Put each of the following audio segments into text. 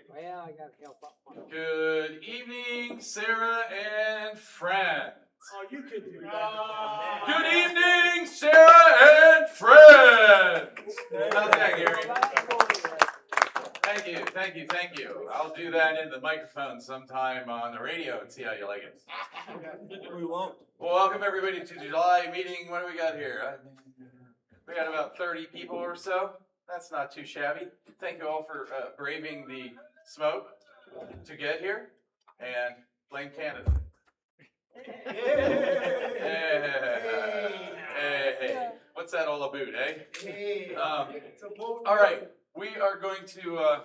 Well, I gotta help up. Good evening, Sarah and friends. Oh, you could do that. Good evening, Sarah and friends. How's that, Gary? Thank you. I'll do that in the microphone sometime on the radio and see how you like it. We won't. Well, welcome everybody to the July meeting. What do we got here? We got about 30 people or so. That's not too shabby. Thank you all for braving the smoke to get here and blame Canada. Hey. What's that all about, eh? All right, we are going to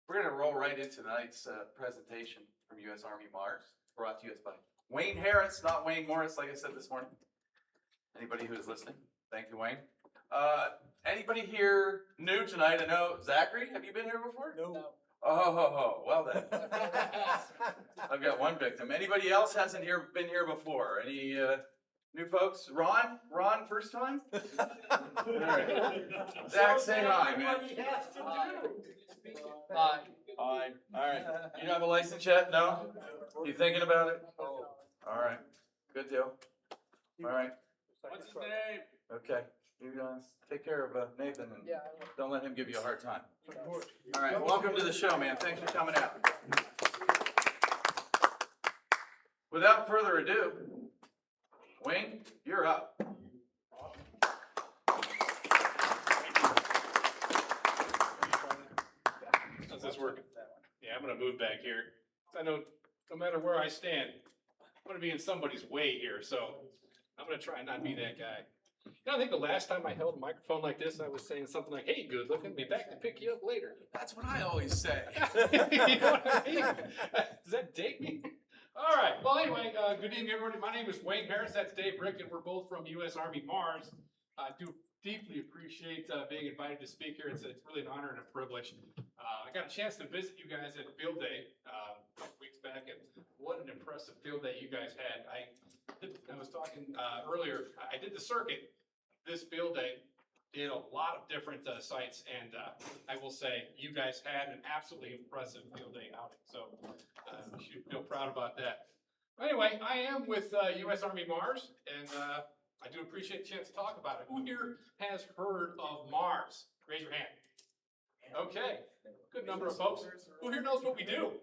we're going to roll right into tonight's presentation from U.S. Army Mars, brought to us by Wayne Harris, not Wayne Morris, like I said this morning. Anybody who is listening, thank you, Wayne. Anybody here new tonight? I know Zachary. Have you been here before? No. Oh, well then. I've got one victim. Anybody else hasn't been here before? Any new folks? Ron, first time? All right. Zach, say hi, man. Hi. All right. You don't have a license yet? No? You thinking about it? All right. Good deal. All right. What's his name? Okay. You guys take care of Nathan and don't let him give you a hard time. All right. Welcome to the show, man. Thanks for coming out. Without further ado, Wayne, you're up. How's this working? Yeah, I'm gonna move back here. I know no matter where I stand, I'm gonna be in somebody's way here, so I'm gonna try and not be that guy. You know, I think the last time I held a microphone like this, I was saying something like, "Hey, good looking, be back to pick you up later." That's what I always say. You know what I mean? Does that date me? All right. Well, anyway, good evening, everybody. My name is Wayne Harris. That's Dave Rick, and we're both from U.S. Army Mars. I do deeply appreciate being invited to speak here. It's really an honor and a privilege. I got a chance to visit you guys at Field Day a couple weeks back, and what an impressive field day you guys had. I was talking earlier, I did the circuit this field day, did a lot of different sites, and I will say you guys had an absolutely impressive field day outing, so you should feel proud about that. Anyway, I am with U.S. Army Mars, and I do appreciate the chance to talk about it. Who here has heard of Mars? Raise your hand. Okay, good number of folks. Who here knows what we do?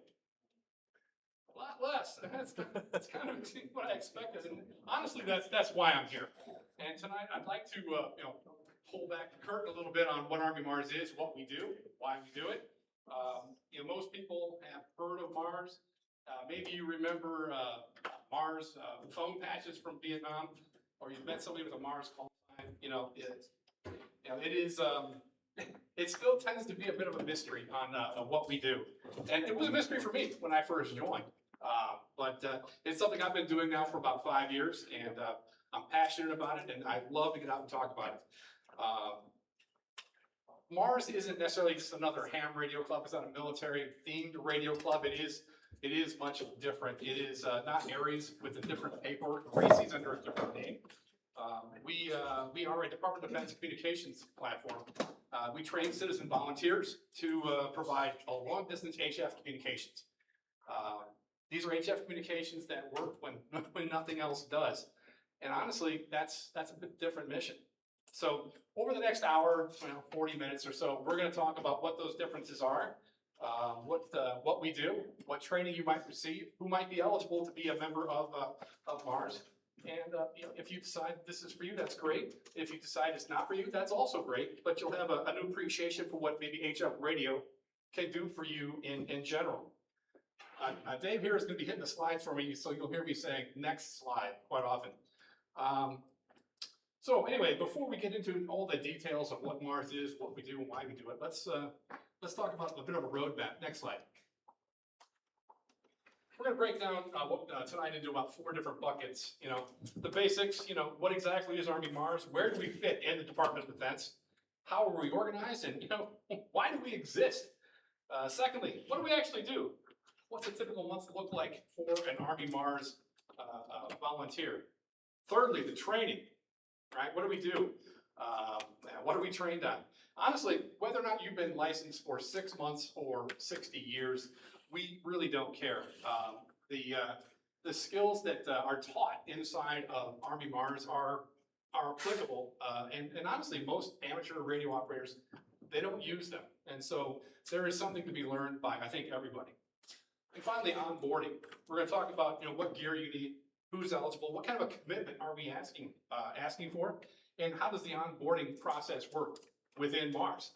A lot less. That's kind of what I expected, and honestly, that's why I'm here. And tonight, I'd like to pull back the curtain a little bit on what Army Mars is, what we do, why we do it. Most people have heard of Mars. Maybe you remember Mars phone patches from Vietnam, or you've met somebody with a Mars call sign. It still tends to be a bit of a mystery on what we do, and it was a mystery for me when I first joined. But it's something I've been doing now for about 5 years, and I'm passionate about it, and I love to get out and talk about it. Mars isn't necessarily just another ham radio club. It's not a military-themed radio club. It is much different. It is not Aries with a different paper. Races under a different name. We are a Department of Defense communications platform. We train citizen volunteers to provide a long-distance HF communications. These are HF communications that work when nothing else does. And honestly, that's a bit different mission. So over the next hour, 40 minutes or so, we're going to talk about what those differences are, what we do, what training you might receive, who might be eligible to be a member of Mars. And if you decide this is for you, that's great. If you decide it's not for you, that's also great. But you'll have a new appreciation for what maybe HF radio can do for you in general. Dave here is going to be hitting the slides for me, so you'll hear me saying next slide quite often. So anyway, before we get into all the details of what Mars is, what we do, and why we do it, let's talk about a bit of a roadmap. Next slide. We're going to break down tonight into about 4 different buckets. The basics. What exactly is Army Mars? Where do we fit in the Department of Defense? How are we organized? And why do we exist? Secondly, what do we actually do? What's a typical month look like for an Army Mars volunteer? Thirdly, the training, right? What do we do? What are we trained on? Honestly, whether or not you've been licensed for 6 months or 60 years, we really don't care. The skills that are taught inside of Army Mars are applicable, and honestly, most amateur radio operators, they don't use them. And so there is something to be learned by, I think, everybody. And finally, onboarding. We're going to talk about, what gear you need, who's eligible, what kind of a commitment are we asking for, and how does the onboarding process work within Mars.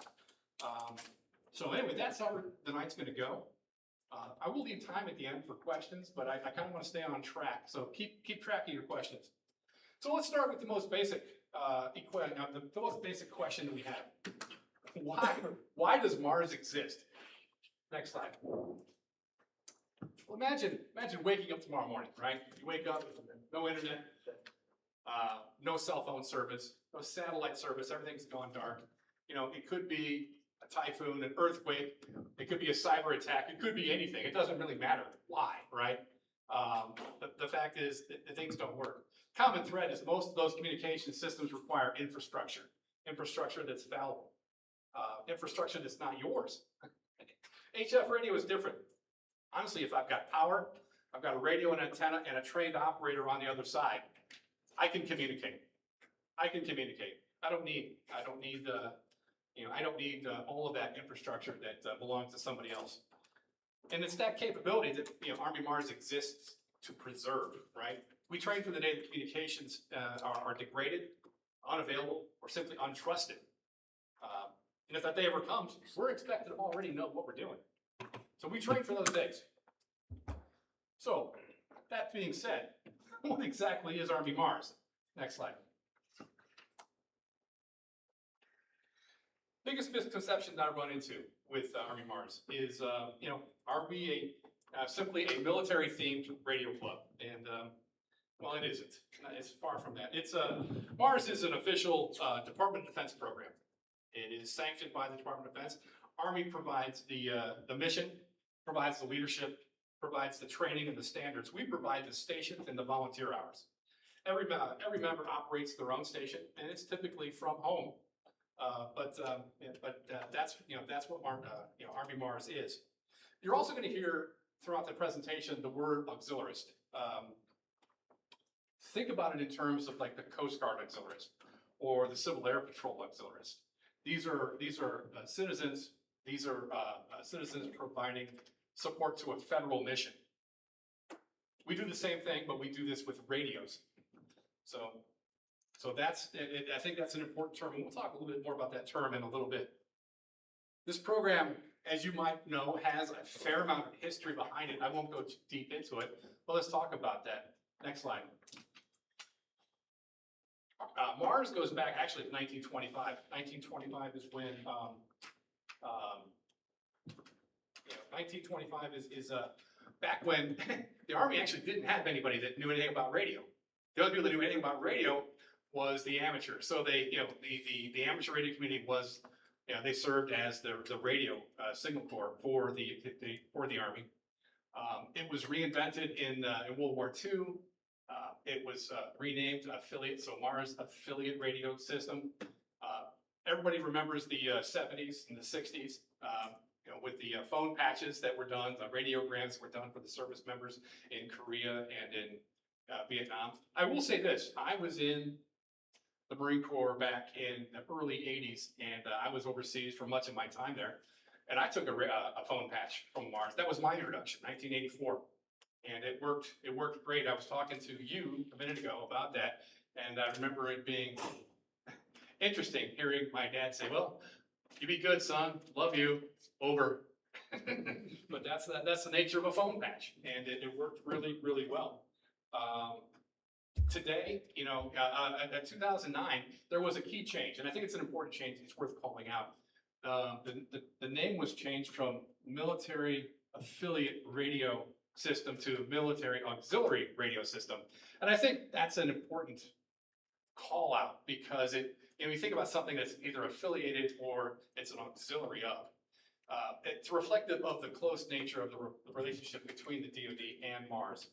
So anyway, that's how the night's going to go. I will leave time at the end for questions, but I kind of want to stay on track. So keep track of your questions. So let's start with the most basic the most basic question that we have. Why does Mars exist? Next slide. Well, imagine waking up tomorrow morning, right? You wake up, no internet, no cell phone service, no satellite service, everything's gone dark. It could be a typhoon, an earthquake, it could be a cyber attack, it could be anything. It doesn't really matter why, right? The fact is that things don't work. Common thread is most of those communication systems require infrastructure that's fallible, infrastructure that's not yours. HF radio is different. Honestly, if I've got power, I've got a radio and antenna and a trained operator on the other side, I can communicate. I don't need all of that infrastructure that belongs to somebody else. And it's that capability that Army Mars exists to preserve, right? We train for the day that communications are degraded, unavailable, or simply untrusted. And if that day ever comes, we're expected to already know what we're doing. So we train for those days. So that being said, what exactly is Army Mars? Next slide. Biggest misconception that I run into with Army Mars is, are we simply a military-themed radio club? And well, it isn't. It's far from that. Mars is an official Department of Defense program. It is sanctioned by the Department of Defense. Army provides the mission, provides the leadership, provides the training and the standards. We provide the stations and the volunteer hours. Every member operates their own station, and it's typically from home. But that's what Army Mars is. You're also going to hear throughout the presentation the word auxiliarist. Think about it in terms of like the Coast Guard auxiliarist or the Civil Air Patrol auxiliarist. These are citizens. These are citizens providing support to a federal mission. We do the same thing, but we do this with radios. So that's, I think that's an important term, and we'll talk a little bit more about that term in a little bit. This program, as you might know, has a fair amount of history behind it. I won't go too deep into it, but let's talk about that. Next slide. Mars goes back actually to 1925. 1925 is when, 1925 is back when the Army actually didn't have anybody that knew anything about radio. The only people that knew anything about radio was the amateurs. So they, the amateur radio community was, they served as the radio signal corps for the Army. It was reinvented in World War II. It was renamed affiliate, so Mars Affiliate Radio System. Everybody remembers the 70s and the 60s, with the phone patches that were done, the radiograms that were done for the service members in Korea and in Vietnam. I will say this, I was in the Marine Corps back in the early 80s, and I was overseas for much of my time there. And I took a phone patch from Mars. That was my introduction, 1984. And it worked great. I was talking to you a minute ago about that, and I remember it being interesting hearing my dad say, well, you be good, son, love you, over. But that's the nature of a phone patch, and it worked really, really well. Today, in 2009, there was a key change, and I think it's an important change. It's worth calling out. The name was changed from Military Affiliate Radio System to Military Auxiliary Radio System, and I think that's an important call out because you think about something that's either affiliated or it's an auxiliary of. It's reflective of the close nature of the relationship between the DoD and Mars,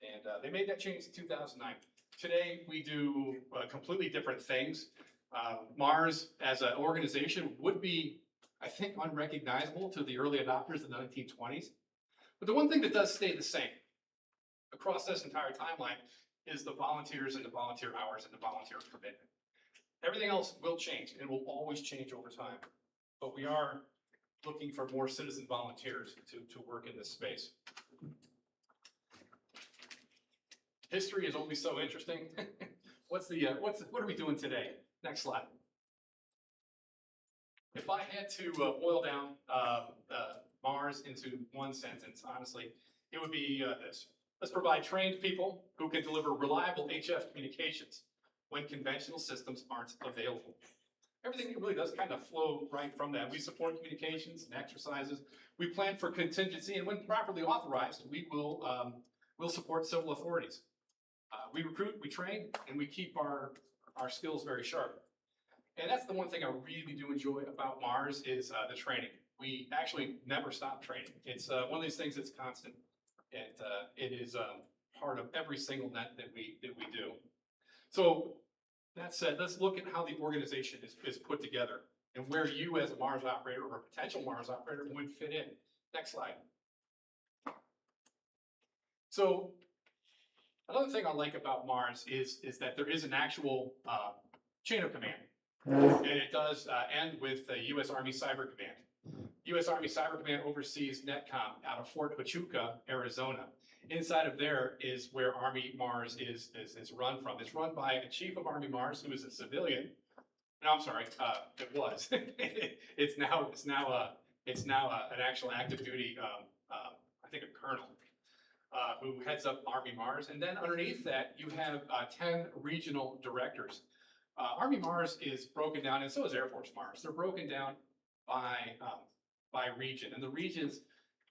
and they made that change in 2009. Today, we do completely different things. Mars as an organization would be, I think, unrecognizable to the early adopters in the 1920s. But the one thing that does stay the same across this entire timeline is the volunteers and the volunteer hours and the volunteer commitment. Everything else will change and will always change over time. But we are looking for more citizen volunteers to work in this space. History is always so interesting. What are we doing today? Next slide. If I had to boil down Mars into one sentence, honestly, it would be this. Let's provide trained people who can deliver reliable HF communications when conventional systems aren't available. Everything really does kind of flow right from that. We support communications and exercises. We plan for contingency, and when properly authorized, we will we'll support civil authorities. We recruit, we train, and we keep our skills very sharp. And that's the one thing I really do enjoy about Mars is the training. We actually never stop training. It's one of these things that's constant, and it is part of every single net that we do. So that said, let's look at how the organization is put together and where you as a Mars operator or a potential Mars operator would fit in. Next slide. So another thing I like about Mars is that there is an actual chain of command. And it does end with the U.S. Army Cyber Command. U.S. Army Cyber Command oversees NetCom out of Fort Huachuca, Arizona. Inside of there is where Army Mars is run from. It's run by a chief of Army Mars who is a civilian. No, I'm sorry, it was. It's now an actual active duty, I think a colonel, who heads up Army Mars. And then underneath that, you have 10 regional directors. Army Mars is broken down, and so is Air Force Mars. They're broken down by region, and the regions,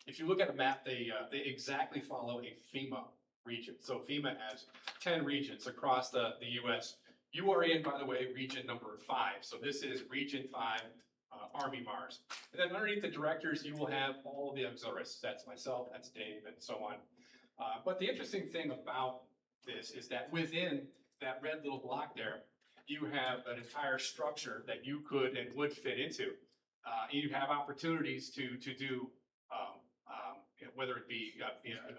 if you look at a map, they exactly follow a FEMA region. So FEMA has 10 regions across the U.S. You are in, by the way, region number 5. So this is region 5, Army Mars. And then underneath the directors, you will have all of the auxiliaries. That's myself, that's Dave, and so on. But the interesting thing about this is that within that red little block there, you have an entire structure that you could and would fit into. You have opportunities to do, whether it be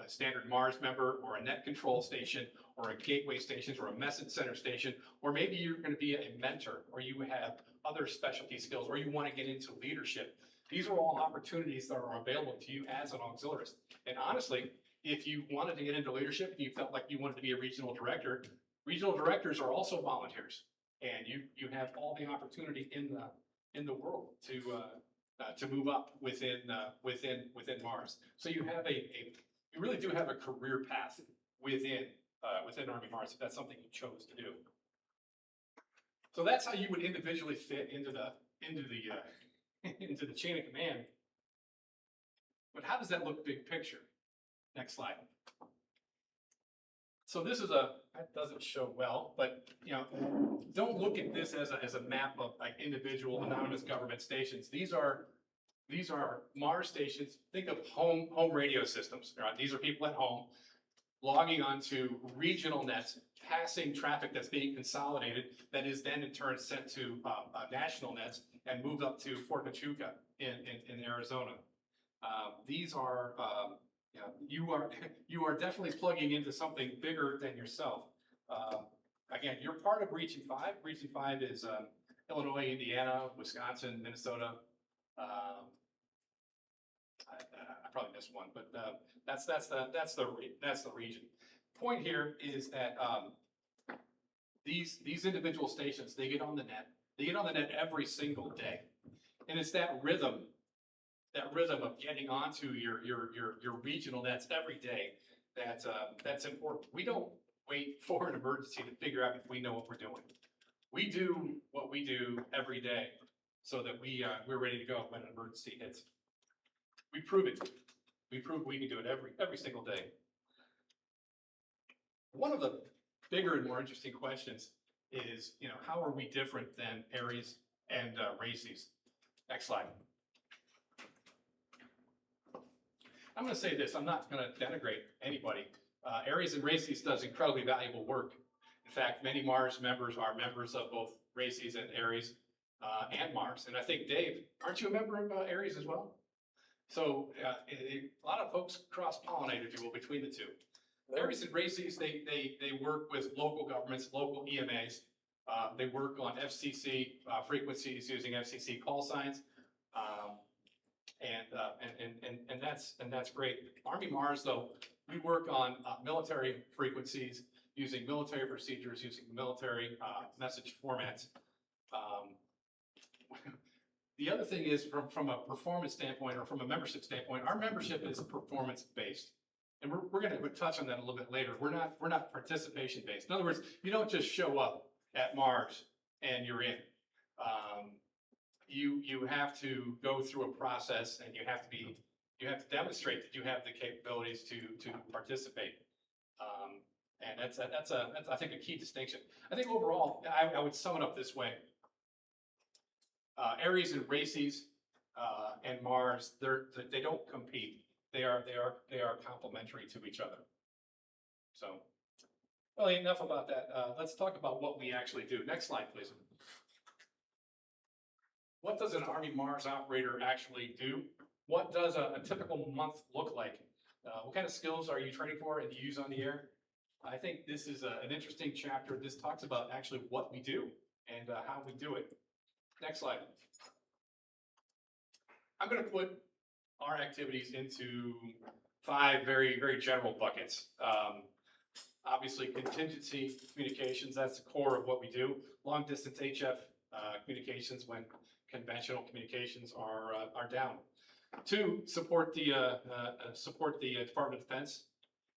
a standard Mars member or a net control station or a gateway station or a message center station, or maybe you're going to be a mentor or you have other specialty skills or you want to get into leadership. These are all opportunities that are available to you as an auxiliarist. And honestly, if you wanted to get into leadership and you felt like you wanted to be a regional directors are also volunteers. And you have all the opportunity in the world to move up within Mars. So you have you really do have a career path within Army Mars if that's something you chose to do. So that's how you would individually fit into the chain of command. But how does that look big picture? Next slide. So this is that doesn't show well, but don't look at this as a map of like individual anonymous government stations. These are Mars stations. Think of home radio systems. Right? These are people at home logging onto regional nets, passing traffic that's being consolidated, that is then in turn sent to national nets and moved up to Fort Huachuca in Arizona. These are you are definitely plugging into something bigger than yourself. Again, you're part of Region 5. Region 5 is Illinois, Indiana, Wisconsin, Minnesota. I probably missed one, but that's the region. Point here is that these individual stations, they get on the net. They get on the net every single day, and it's that rhythm of getting onto your regional nets every day that's important. We don't wait for an emergency to figure out if we know what we're doing. We do what we do every day so that we're ready to go when an emergency hits. We prove it. We prove we can do it every single day. One of the bigger and more interesting questions is, how are we different than Ares and Races? Next slide. I'm going to say this. I'm not going to denigrate anybody. Ares and Races does incredibly valuable work. In fact, many Mars members are members of both Races and Aries and Mars. And I think, Dave, aren't you a member of Aries as well? So a lot of folks cross-pollinate, if you will, between the two. Aries and Races, they work with local governments, local EMAs. They work on FCC frequencies using FCC call signs. And that's great. Army Mars, though, we work on military frequencies using military procedures, using military message formats. The other thing is from a performance standpoint or from a membership standpoint, our membership is performance based. And we're going to touch on that a little bit later. We're not participation based. In other words, you don't just show up at Mars and you're in. You have to go through a process, and you have to demonstrate that you have the capabilities to participate. And that's I think a key distinction. I think overall, I would sum it up this way. Aries and Races and Mars, they don't compete. They are complementary to each other. So, well, enough about that. Let's talk about what we actually do. Next slide, please. What does an Army Mars operator actually do? What does a typical month look like? What kind of skills are you training for and use on the air? I think this is an interesting chapter. This talks about actually what we do and how we do it. Next slide. I'm going to put our activities into 5 very, very general buckets. Obviously, contingency communications, that's the core of what we do. Long distance HF communications when conventional communications are down. 2, support the Department of Defense.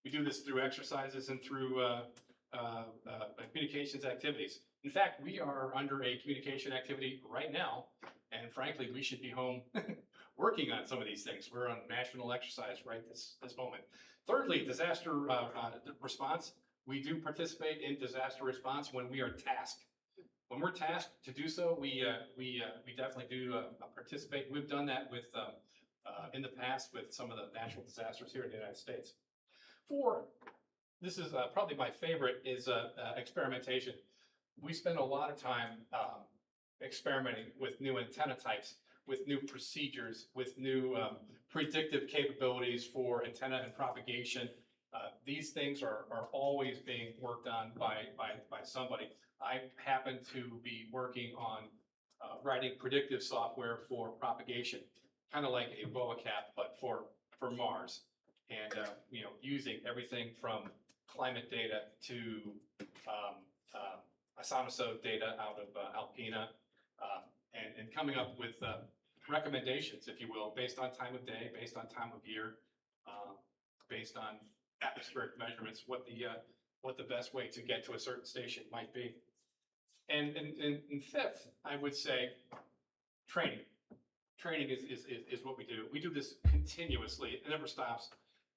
We do this through exercises and through communications activities. In fact, we are under a communication activity right now, and frankly, we should be home working on some of these things. We're on national exercise right this moment. Thirdly, disaster response. We do participate in disaster response when we are tasked. When we're tasked to do so, we definitely do participate. We've done that with in the past with some of the natural disasters here in the United States. 4, this is probably my favorite, is experimentation. We spend a lot of time experimenting with new antenna types, with new procedures, with new predictive capabilities for antenna and propagation. These things are always being worked on by somebody. I happen to be working on writing predictive software for propagation, kind of like a VOACAP, but for Mars. And using everything from climate data to isonosode data out of Alpina, and coming up with recommendations, if you will, based on time of day, based on time of year, based on atmospheric measurements, what the best way to get to a certain station might be. And 5th, I would say, training. Training is what we do. We do this continuously. It never stops.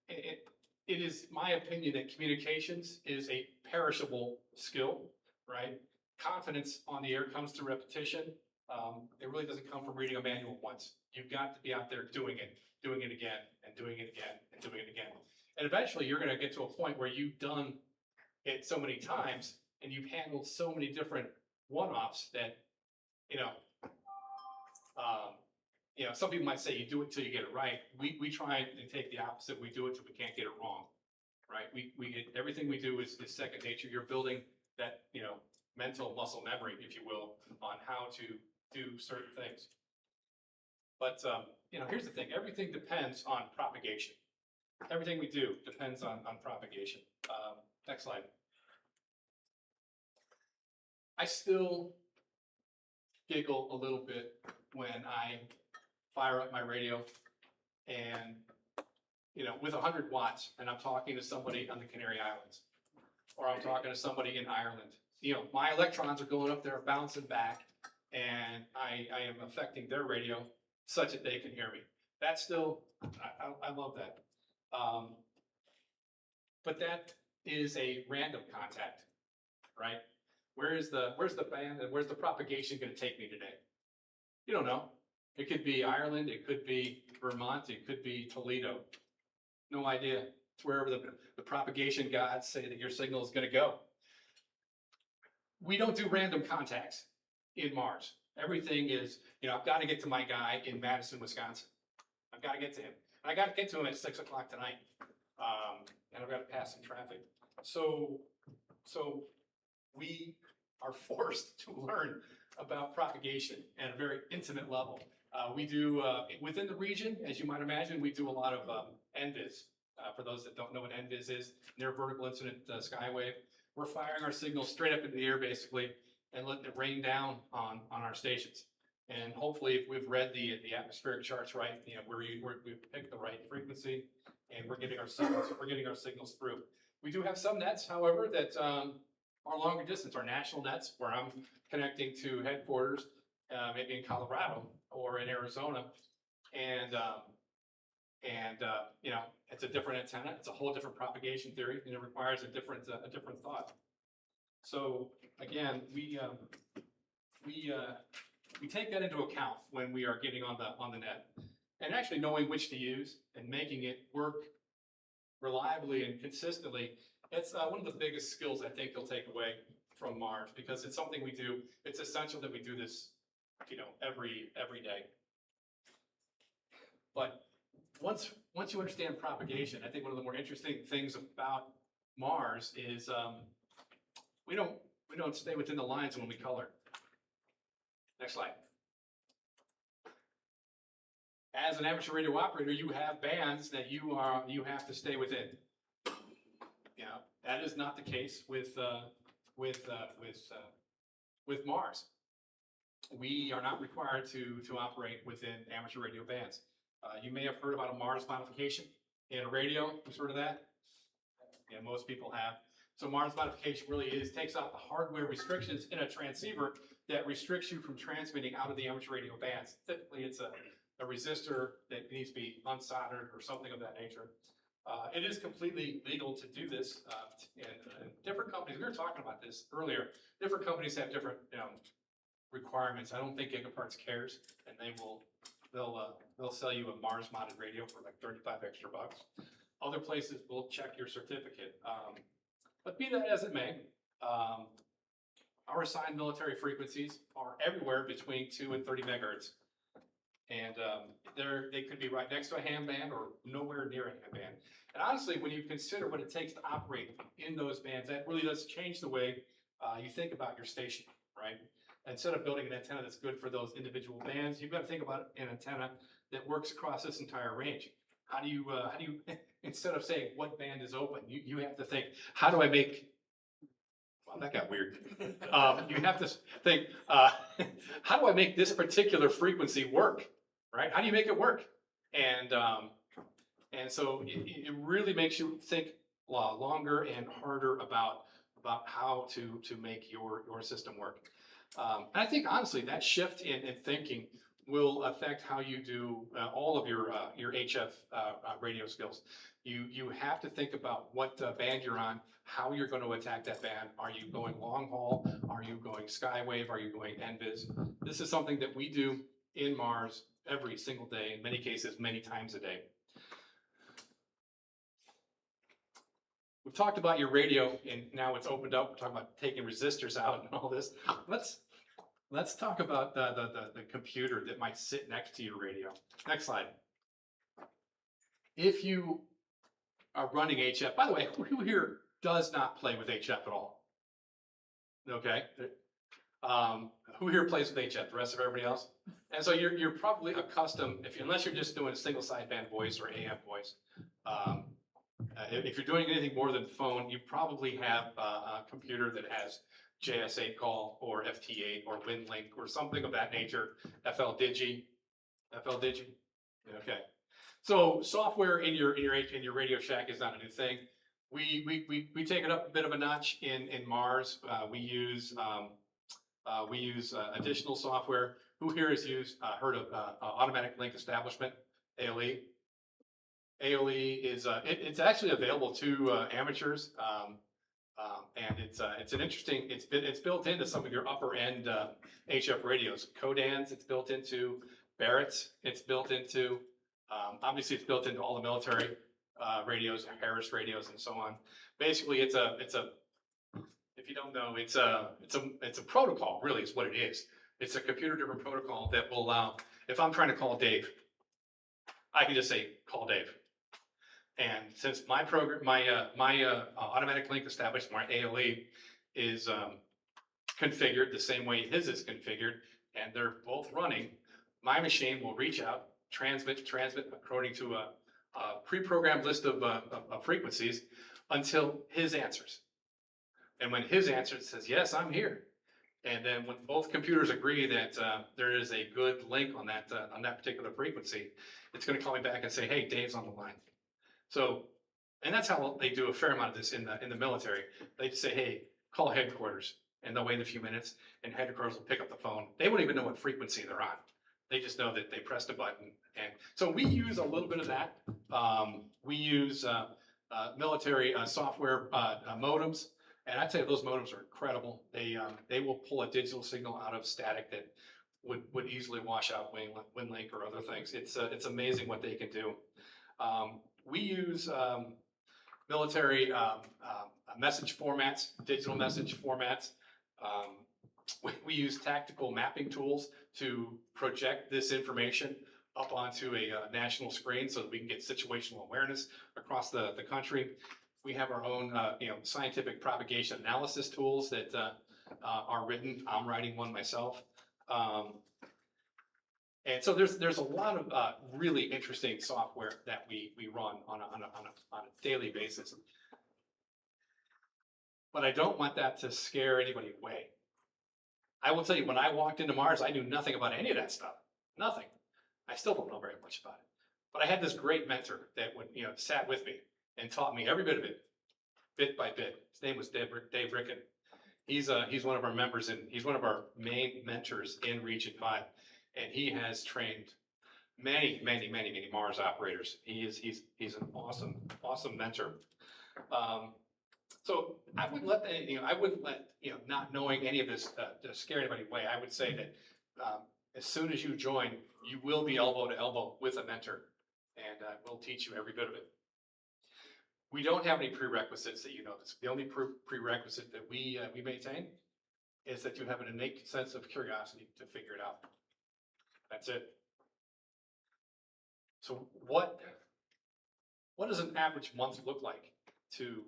It is my opinion that communications is a perishable skill, right? Confidence on the air comes through repetition. It really doesn't come from reading a manual once. You've got to be out there doing it again, and doing it again, and doing it again. And eventually you're going to get to a point where you've done it so many times and you've handled so many different one-offs that, some people might say you do it till you get it right. We try and take the opposite. We do it till we can't get it wrong, right? Everything we do is second nature. You're building that, mental muscle memory, if you will, on how to do certain things. But, here's the thing. Everything depends on propagation. Everything we do depends on propagation. Next slide. I still giggle a little bit when I fire up my radio and, with 100 watts, and I'm talking to somebody on the Canary Islands, or I'm talking to somebody in Ireland. My electrons are going up there, bouncing back, and I am affecting their radio such that they can hear me. That's still, I love that. But that is a random contact, right? Where's the band and where's the propagation going to take me today? You don't know. It could be Ireland, it could be Vermont, it could be Toledo. No idea. It's wherever the propagation gods say that your signal is going to go. we don't do random contacts in Mars. Everything is, I've got to get to my guy in Madison, Wisconsin. I've got to get to him. And I got to get to him at 6 o'clock tonight. And I've got to pass some traffic. So we are forced to learn about propagation at a very intimate level. We do, within the region, as you might imagine, we do a lot of NVIS. For those that don't know what NVIS is, near vertical incident skywave. We're firing our signals straight up into the air, basically, and letting it rain down on our stations. And hopefully, if we've read the atmospheric charts right, we've picked the right frequency, and we're getting our signals through. We do have some nets, however, that are longer distance, our national nets, where I'm connecting to headquarters, maybe in Colorado or in Arizona, and it's a different antenna. It's a whole different propagation theory, and it requires a different thought. So again, we take that into account when we are getting on the net, and actually knowing which to use and making it work reliably and consistently. It's one of the biggest skills I think you'll take away from Mars, because it's something we do. It's essential that we do this, every day. But once you understand propagation, I think one of the more interesting things about Mars is we don't stay within the lines when we color. Next slide. As an amateur radio operator, you have bands that you have to stay within. That is not the case with Mars. We are not required to operate within amateur radio bands. You may have heard about a Mars modification in a radio. You've heard of that? Yeah, most people have. So Mars modification really takes out the hardware restrictions in a transceiver that restricts you from transmitting out of the amateur radio bands. Typically, it's a resistor that needs to be unsoldered or something of that nature. It is completely legal to do this, and different companies, we were talking about this earlier, different companies have different requirements. I don't think Gigaparts cares, and they'll sell you a Mars modded radio for like 35 extra bucks. Other places will check your certificate. But be that as it may, our assigned military frequencies are everywhere between 2 and 30 megahertz. And they could be right next to a ham band or nowhere near a ham band. And honestly, when you consider what it takes to operate in those bands, that really does change the way you think about your station, right? Instead of building an antenna that's good for those individual bands, you've got to think about an antenna that works across this entire range. How do you instead of saying what band is open, you have to think, how do I make, well, that got weird. You have to think, how do I make this particular frequency work, right? How do you make it work? And so it really makes you think longer and harder about how to make your system work. And I think honestly that shift in thinking will affect how you do all of your HF radio skills. You have to think about what band you're on, how you're going to attack that band. Are you going long haul? Are you going skywave? Are you going NVIS? This is something that we do in Mars every single day, in many cases, many times a day. We've talked about your radio, and now it's opened up. We're talking about taking resistors out and all this. Let's talk about the computer that might sit next to your radio. Next slide. If you are running HF, by the way, who here does not play with HF at all? Okay. Who here plays with HF? The rest of everybody else? And so you're probably accustomed, unless you're just doing single sideband voice or AM voice. If you're doing anything more than phone, you probably have a computer that has JS8 call or FT8 or WinLink or something of that nature. FL Digi. Okay. So software in your Radio Shack is not a new thing. We take it up a bit of a notch in Mars. We use additional software. Who here has heard of automatic link establishment, ALE? ALE is it's actually available to amateurs, and it's an interesting. It's built into some of your upper end HF radios. Codans, it's built into Barrett's. It's built into obviously it's built into all the military radios, Harris radios, and so on. Basically, if if you don't know, it's a protocol, really is what it is. It's a computer-driven protocol that will allow, if I'm trying to call Dave, I can just say, call Dave. And since my program, my automatic link established, my ALE is configured the same way his is configured, and they're both running, my machine will reach out, transmit according to a pre-programmed list of frequencies until his answers. And when his answers says, yes, I'm here. And then when both computers agree that there is a good link on that particular frequency, it's going to call me back and say, hey, Dave's on the line. So, and that's how they do a fair amount of this in the military. They just say, hey, call headquarters, and they'll wait a few minutes, and headquarters will pick up the phone. They won't even know what frequency they're on. They just know that they pressed a button. And so we use a little bit of that. We use military software modems. And I'd say those modems are incredible. They will pull a digital signal out of static that would easily wash out WinLink or other things. It's amazing what they can do. We use military message formats, digital message formats. We use tactical mapping tools to project this information up onto a national screen so that we can get situational awareness across the country. We have our own, scientific propagation analysis tools that are written. I'm writing one myself. And so there's a lot of really interesting software that we run on a daily basis. But I don't want that to scare anybody away. I will tell you, when I walked into Mars, I knew nothing about any of that stuff. Nothing. I still don't know very much about it. But I had this great mentor that would, sat with me and taught me every bit of it, bit by bit. His name was Dave Ricken. He's one of our members, and he's one of our main mentors in Region 5. And he has trained many Mars operators. He's an awesome mentor. So I wouldn't let not knowing any of this to scare anybody away. I would say that as soon as you join, you will be elbow to elbow with a mentor, and we'll teach you every bit of it. We don't have any prerequisites that you know this. The only prerequisite that we maintain is that you have an innate sense of curiosity to figure it out. That's it. So what does an average month look like to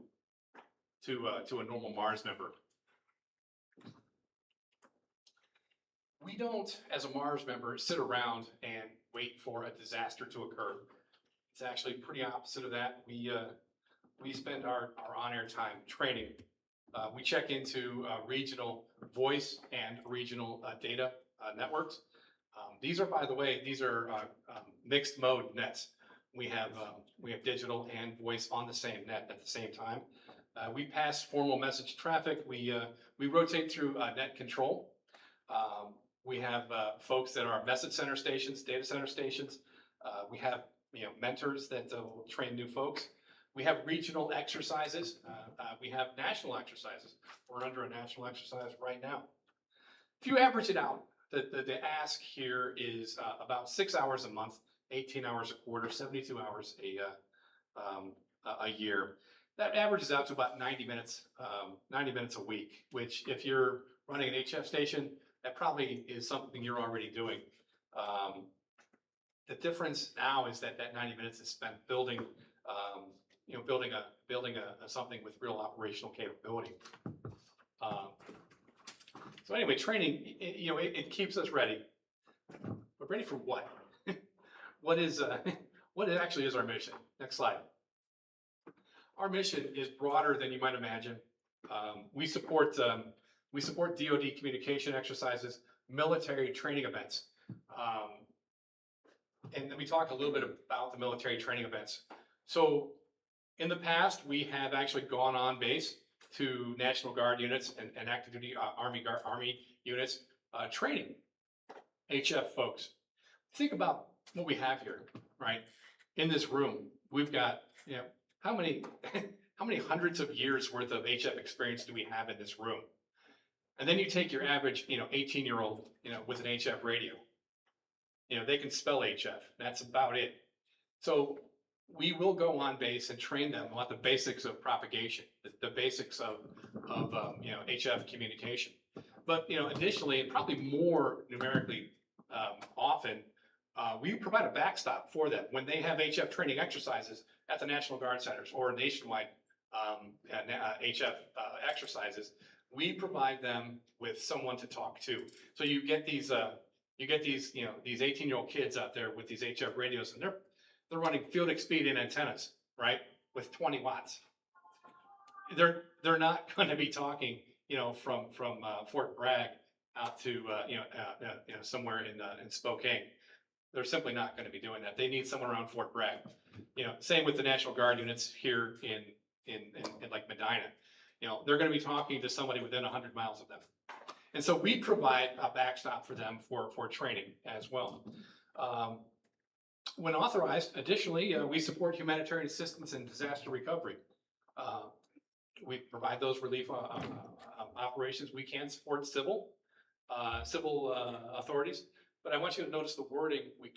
a normal Mars member? We don't, as a Mars member, sit around and wait for a disaster to occur. It's actually pretty opposite of that. We spend our on-air time training. We check into regional voice and regional data networks. These are, by the way, mixed mode nets. We have digital and voice on the same net at the same time. We pass formal message traffic. We rotate through net control. We have folks that are message center stations, data center stations. We have mentors that will train new folks. We have regional exercises. We have national exercises. We're under a national exercise right now. If you average it out, the ask here is about 6 hours a month, 18 hours a quarter, 72 hours a year. That averages out to about 90 minutes a week, which if you're running an HF station, that probably is something you're already doing. The difference now is that 90 minutes is spent building something with real operational capability. So anyway, training, it keeps us ready. But ready for what? What actually is our mission? Next slide. Our mission is broader than you might imagine. We support DoD communication exercises, military training events. And then we talk a little bit about the military training events. So in the past, we have actually gone on base to National Guard units and active duty Army units training HF folks. Think about what we have here, right? In this room, we've got, how many hundreds of years worth of HF experience do we have in this room? And then you take your average, 18-year-old, with an HF radio. They can spell HF. That's about it. So we will go on base and train them on the basics of propagation, the basics of HF communication. But, additionally, and probably more numerically often, we provide a backstop for them when they have HF training exercises at the National Guard centers or nationwide HF exercises. We provide them with someone to talk to. So you get these 18-year-old kids out there with these HF radios, and they're running field expedient antennas, right, with 20 watts. They're not going to be talking, from Fort Bragg out to somewhere in Spokane. They're simply not going to be doing that. They need someone around Fort Bragg. Same with the National Guard units here in like Medina. They're going to be talking to somebody within 100 miles of them. And so we provide a backstop for them for training as well. When authorized, additionally, we support humanitarian assistance and disaster recovery. We provide those relief operations. We can support civil authorities, but I want you to notice the wording. We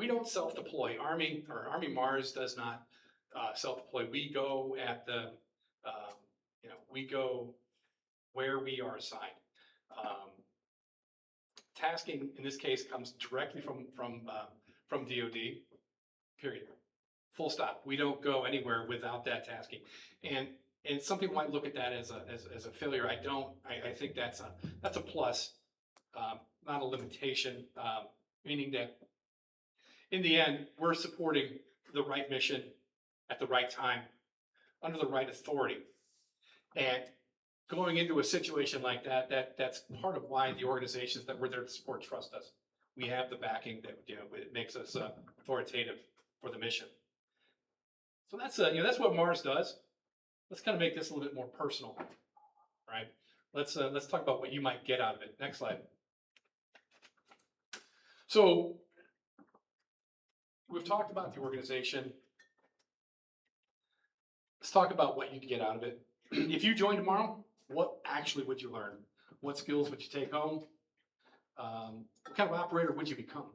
don't self-deploy. Army Mars does not self-deploy. We go at the we go where we are assigned. Tasking in this case comes directly from DoD. Period. Full stop. We don't go anywhere without that tasking. And some people might look at that as a failure. I don't. I think that's a plus, not a limitation. Meaning that in the end, we're supporting the right mission at the right time, under the right authority. And going into a situation like that's part of why the organizations that we're there to support trust us. We have the backing that it makes us authoritative for the mission. So that's what Mars does. Let's kind of make this a little bit more personal, right? Let's talk about what you might get out of it. Next slide. So we've talked about the organization. Let's talk about what you can get out of it. If you join tomorrow, what actually would you learn? What skills would you take home? What kind of operator would you become?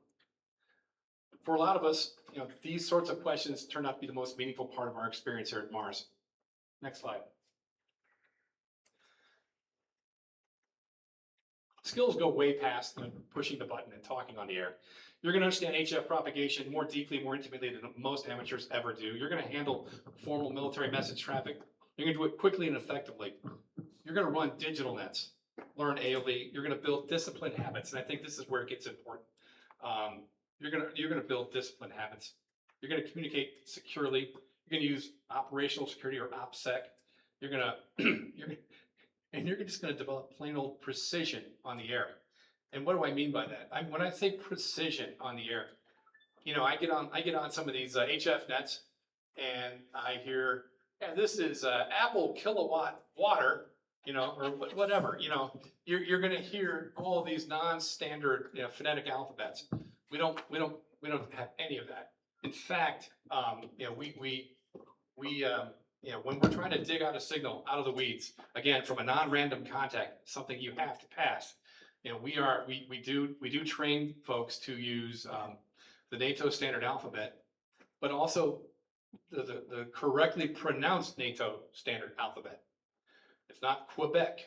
For a lot of us, these sorts of questions turn out to be the most meaningful part of our experience here at Mars. Next slide. Skills go way past pushing the button and talking on the air. You're going to understand HF propagation more deeply, more intimately than most amateurs ever do. You're going to handle formal military message traffic. You're going to do it quickly and effectively. You're going to run digital nets, learn AOE. You're going to build disciplined habits, and I think this is where it gets important. You're going to build disciplined habits. You're going to communicate securely. You're going to use operational security or OPSEC. You're just going to develop plain old precision on the air. And what do I mean by that? When I say precision on the air, I get on some of these HF nets, and I hear, yeah, this is Apple kilowatt water, or whatever. You're going to hear all of these non-standard phonetic alphabets. We don't have any of that. In fact, when we're trying to dig out a signal out of the weeds, again from a non-random contact, something you have to pass. We do train folks to use the NATO standard alphabet, but also the correctly pronounced NATO standard alphabet. It's not Quebec,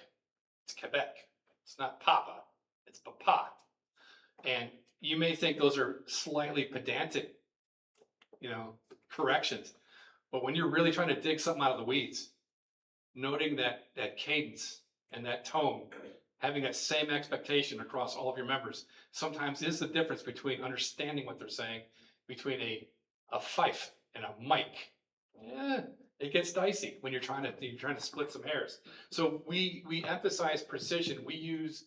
it's Quebec. It's not Papa, it's Papa. And you may think those are slightly pedantic, corrections. But when you're really trying to dig something out of the weeds, noting that cadence and that tone, having that same expectation across all of your members, sometimes is the difference between understanding what they're saying, between a fife and a mic. Yeah, it gets dicey when you're trying to split some hairs. So we emphasize precision. We use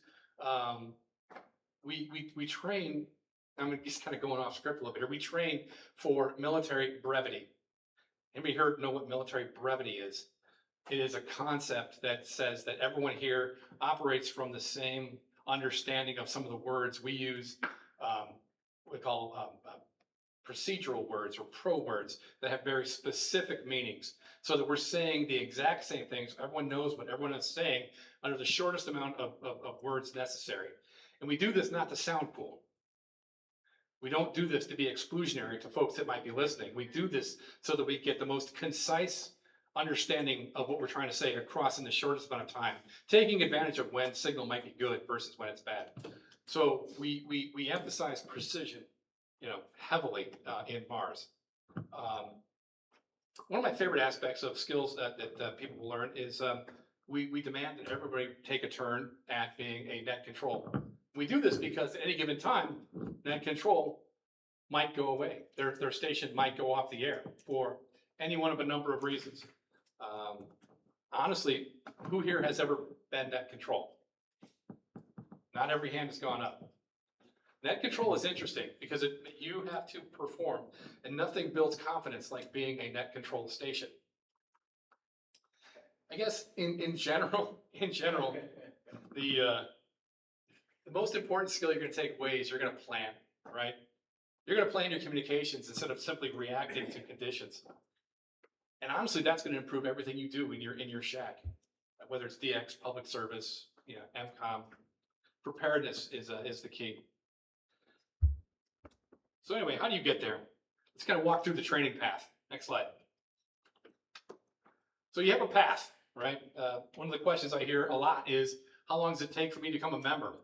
we train. I'm just kind of going off script a little bit here. We train for military brevity. Anybody know what military brevity is? It is a concept that says that everyone here operates from the same understanding of some of the words we use. We call procedural words or pro words that have very specific meanings, so that we're saying the exact same things. Everyone knows what everyone is saying under the shortest amount of words necessary. And we do this not to sound cool. We don't do this to be exclusionary to folks that might be listening. We do this so that we get the most concise understanding of what we're trying to say across in the shortest amount of time, taking advantage of when signal might be good versus when it's bad. So we emphasize precision, heavily in Mars. One of my favorite aspects of skills that people will learn is we demand that everybody take a turn at being a net control. We do this because at any given time, net control might go away. Their station might go off the air for any one of a number of reasons. Honestly, who here has ever been net control? Not every hand has gone up. Net control is interesting because you have to perform, and nothing builds confidence like being a net control station. I guess in general, the most important skill you're going to take away is you're going to plan, right? You're going to plan your communications instead of simply reacting to conditions. And honestly, that's going to improve everything you do in your shack, whether it's DX, public service, MCOM. Preparedness is the key. So anyway, how do you get there? Let's kind of walk through the training path. Next slide. So you have a path, right? One of the questions I hear a lot is, how long does it take for me to become a member?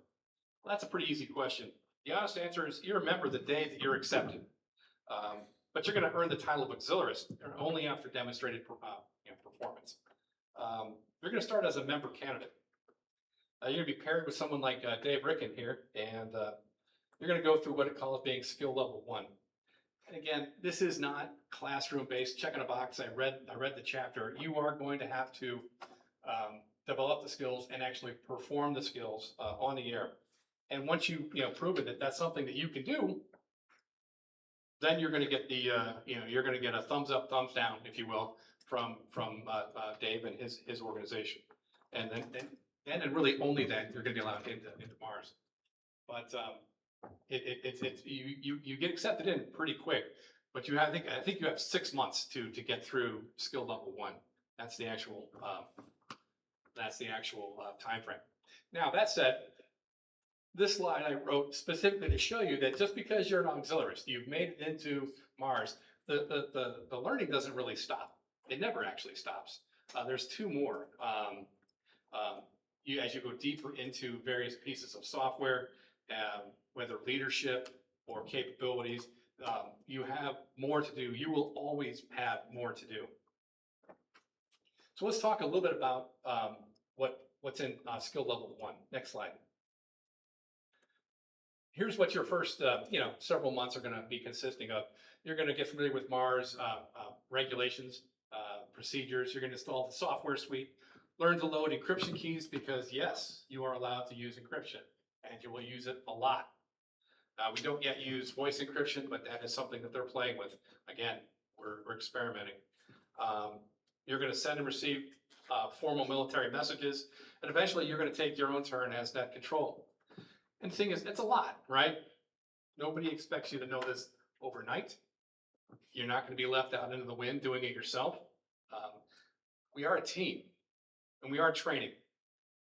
Well, that's a pretty easy question. The honest answer is you're a member the day that you're accepted. But you're going to earn the title of auxiliarist only after demonstrated performance. You're going to start as a member candidate. You're going to be paired with someone like Dave Ricken here, and you're going to go through what it calls being skill level 1. And again, this is not classroom-based, checking a box. I read the chapter. You are going to have to develop the skills and actually perform the skills on the air. And once you proven that that's something that you can do, then you're going to get you're going to get a thumbs up, thumbs down, if you will, from Dave and his organization, and then and really only then you're going to be allowed into Mars. But you get accepted in pretty quick. But I think you have 6 months to get through skill level 1. That's the actual time frame. Now that said, this slide I wrote specifically to show you that just because you're an auxiliarist, you've made it into Mars, the learning doesn't really stop. It never actually stops. There's 2 more. As you go deeper into various pieces of software, whether leadership or capabilities, you have more to do. You will always have more to do. So let's talk a little bit about what's in skill level 1. Next slide. Here's what your first, several months are going to be consisting of. You're going to get familiar with Mars regulations, procedures. You're going to install the software suite, learn to load encryption keys because, yes, you are allowed to use encryption, and you will use it a lot. We don't yet use voice encryption, but that is something that they're playing with. Again, we're experimenting. You're going to send and receive formal military messages, and eventually you're going to take your own turn as net control. And the thing is, it's a lot, right? Nobody expects you to know this overnight. You're not going to be left out into the wind doing it yourself. We are a team, and we are training.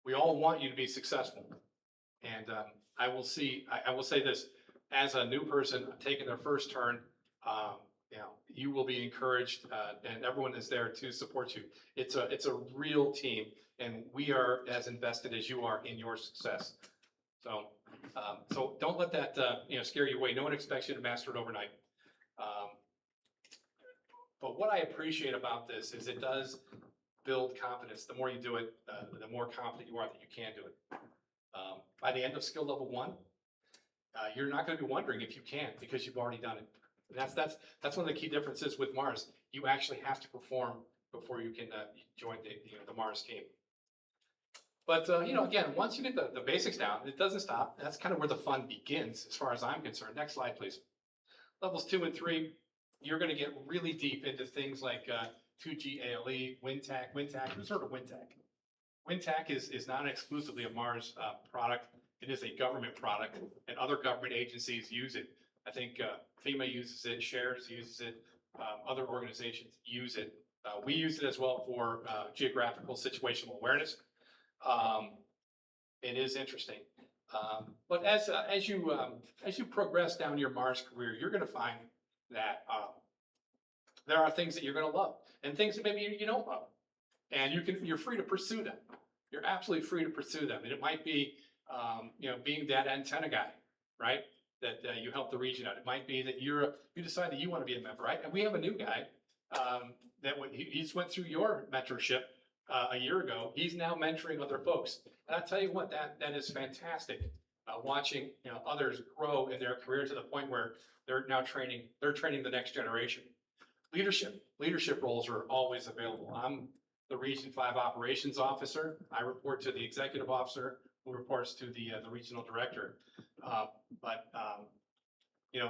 We all want you to be successful. And I will say this, as a new person taking their first turn, you will be encouraged, and everyone is there to support you. It's a real team, and we are as invested as you are in your success. So don't let that scare you away. No one expects you to master it overnight. But what I appreciate about this is it does build confidence. The more you do it, the more confident you are that you can do it. By the end of skill level 1, you're not going to be wondering if you can because you've already done it. And that's one of the key differences with Mars. You actually have to perform before you can join the Mars team. But, again, once you get the basics down, it doesn't stop. That's kind of where the fun begins, as far as I'm concerned. Next slide, please. Levels 2 and 3, you're going to get really deep into things like 2G ALE, WinTAC. Who's heard of WinTAC? WinTAC is not exclusively a Mars product. It is a government product, and other government agencies use it. I think FEMA uses it, SHARES uses it, other organizations use it. We use it as well for geographical situational awareness. It is interesting. But as you progress down your Mars career, you're going to find that there are things that you're going to love and things that maybe you don't love, and you're free to pursue them. You're absolutely free to pursue them, and it might be being that antenna guy, right? That you help the region out. It might be that you decide that you want to be a member, right? And we have a new guy he's went through your mentorship a year ago. He's now mentoring other folks, and I tell you what, that is fantastic. Watching others grow in their career to the point where they're now training the next generation. Leadership roles are always available. I'm the Region 5 Operations Officer. I report to the Executive Officer, who reports to the Regional Director.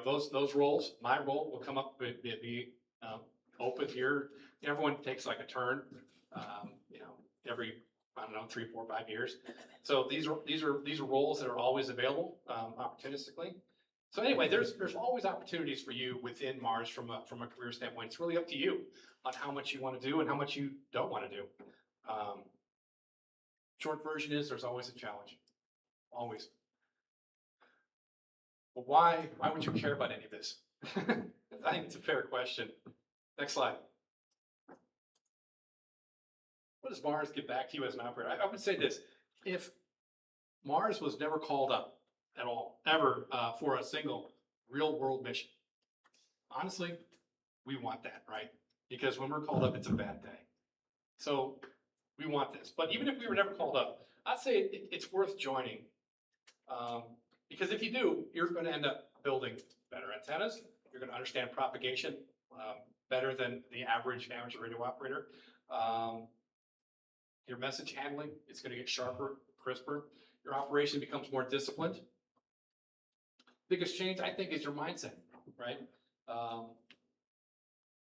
Those roles, my role will come up, be open here. Everyone takes like a turn, every, I don't know, 3, 4, 5 years. So these are roles that are always available opportunistically. So anyway, there's always opportunities for you within Mars from a career standpoint. It's really up to you on how much you want to do and how much you don't want to do. Short version is there's always a challenge, always. But why would you care about any of this? I think it's a fair question. Next slide. What does Mars give back to you as an operator? I would say this: if Mars was never called up at all, ever, for a single real world mission, honestly, we want that, right? Because when we're called up, it's a bad day. So we want this. But even if we were never called up, I'd say it's worth joining. Because if you do, you're going to end up building better antennas. You're going to understand propagation better than the average radio operator. Your message handling is going to get sharper, crisper. Your operation becomes more disciplined. Biggest change, I think, is your mindset, right?